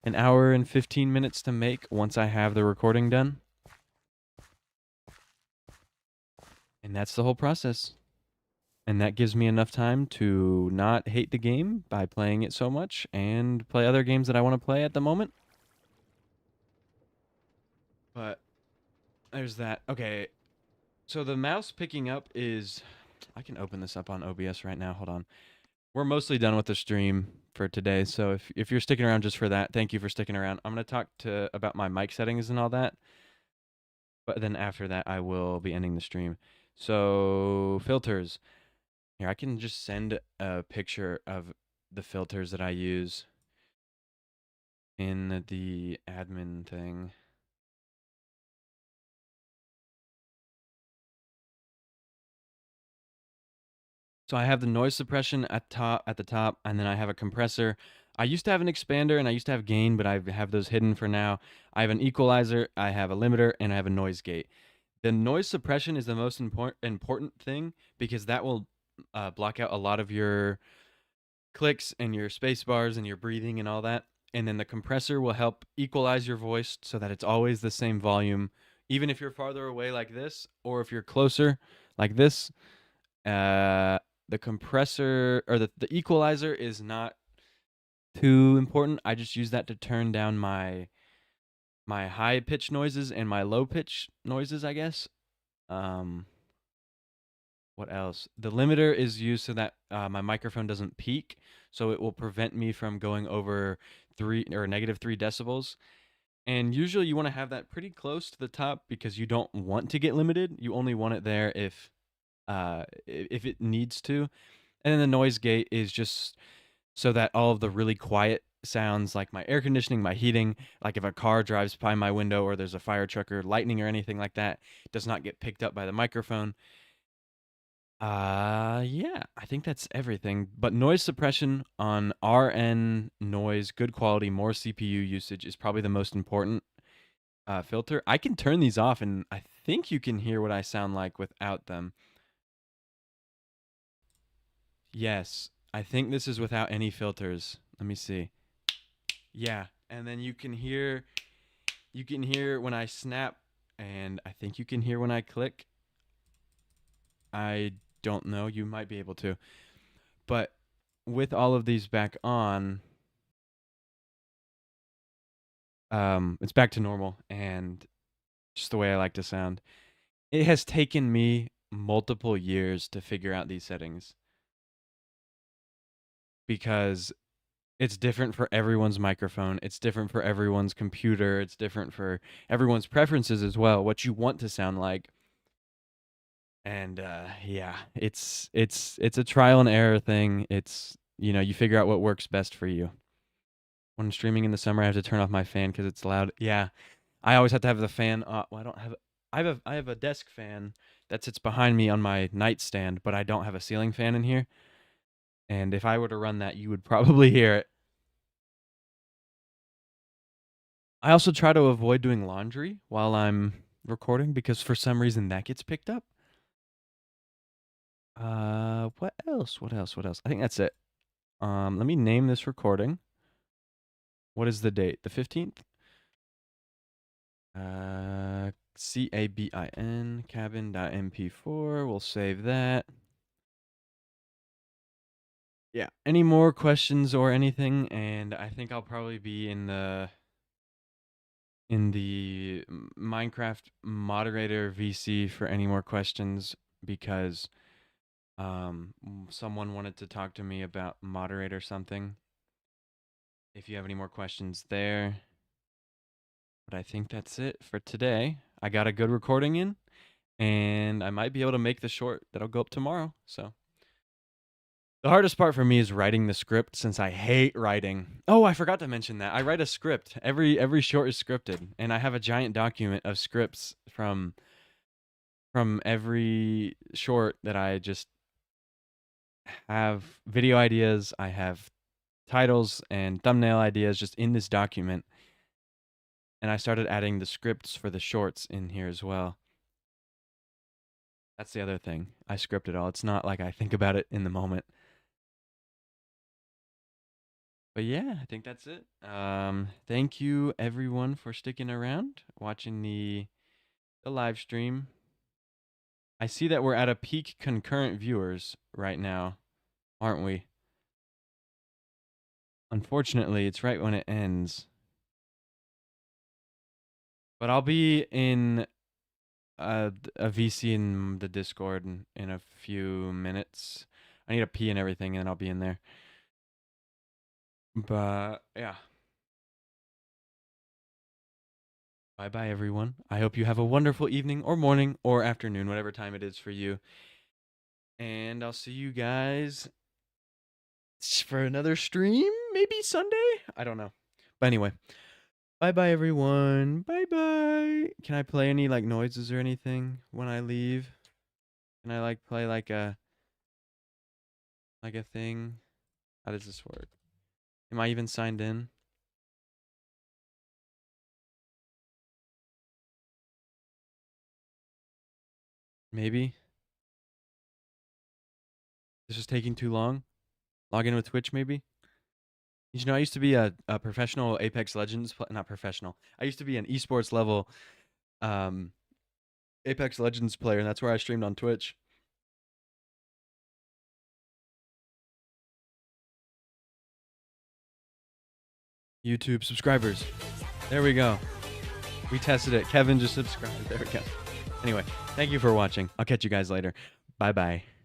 and 15 minutes to make once I have the recording done. And that's the whole process. And that gives me enough time to not hate the game by playing it so much and play other games that I want to play at the moment. But there's that. Okay. So the mouse picking up is I can open this up on OBS right now. Hold on. We're mostly done with the stream for today. So if you're sticking around just for that, thank you for sticking around. I'm going to talk about my mic settings and all that. But then after that I will be ending the stream. So filters. Here, I can just send a picture of the filters that I use in the admin thing. So I have the noise suppression at the top, and then I have a compressor. I used to have an expander and I used to have gain, but I have those hidden for now. I have an equalizer, I have a limiter, and I have a noise gate. The noise suppression is the most important thing because that will block out a lot of your clicks and your space bars and your breathing and all that. And then the compressor will help equalize your voice so that it's always the same volume, even if you're farther away like this, or if you're closer like this. Uh, the compressor or the equalizer is not too important. I just use that to turn down my high pitch noises and my low pitch noises, I guess. Um, what else? The limiter is used so that my microphone doesn't peak, so it will prevent me from going over 3 decibels. And usually you want to have that pretty close to the top because you don't want to get limited. You only want it there if it needs to. And then the noise gate is just so that all of the really quiet sounds like my air conditioning, my heating, like if a car drives by my window or there's a fire truck or lightning or anything like that, does not get picked up by the microphone. Yeah, I think that's everything. But noise suppression on RN noise, good quality, more CPU usage is probably the most important filter. I can turn these off and I think you can hear what I sound like without them. Yes, I think this is without any filters. Let me see. Yeah, and then you can hear when I snap, and I think you can hear when I click. I don't know. You might be able to, but with all of these back on, it's back to normal and just the way I like to sound. It has taken me multiple years to figure out these settings because it's different for everyone's microphone. It's different for everyone's computer. It's different for everyone's preferences as well, what you want to sound like. And yeah, it's a trial and error thing. It's you figure out what works best for you. When I'm streaming in the summer, I have to turn off my fan because it's loud. Yeah, I always have to have the fan. Well, I don't have. I have a desk fan that sits behind me on my nightstand, but I don't have a ceiling fan in here. And if I were to run that, you would probably hear it. I also try to avoid doing laundry while I'm recording because for some reason that gets picked up. What else? What else? What else? I think that's it. Let me name this recording. What is the date? The 15th? Cabin, cabin.mp4. We'll save that. Yeah. Any more questions or anything? And I think I'll probably be in the Minecraft moderator VC for any more questions because someone wanted to talk to me about moderator something. If you have any more questions there. But I think that's it for today. I got a good recording in, and I might be able to make the short that'll go up tomorrow. So the hardest part for me is writing the script since I hate writing. Oh, I forgot to mention that. I write a script. Every short is scripted, and I have a giant document of scripts from every short that I just have video ideas, I have titles and thumbnail ideas just in this document. And I started adding the scripts for the shorts in here as well. That's the other thing. I script it all. It's not like I think about it in the moment. But yeah, I think that's it. Thank you everyone for sticking around, watching the live stream. I see that we're at a peak concurrent viewers right now, aren't we? Unfortunately, it's right when it ends. But I'll be in a VC in the Discord in a few minutes. I need a pee and everything, and I'll be in there. But yeah. Bye bye, everyone. I hope you have a wonderful evening or morning or afternoon, whatever time it is for you. And I'll see you guys for another stream, maybe Sunday? I don't know. But anyway, bye bye, everyone. Bye bye. Can I play any like noises or anything when I leave? Can I like play like a like a thing? How does this work? Am I even signed in? Maybe. This is taking too long. Log in with Twitch, maybe. You know, I used to be a professional Apex Legends, not professional. I used to be an esports level um, Apex Legends player, and that's where I streamed on Twitch. YouTube subscribers. There we go. We tested it. Kevin just subscribed. There we go. Anyway, thank you for watching. I'll catch you guys later. Bye bye.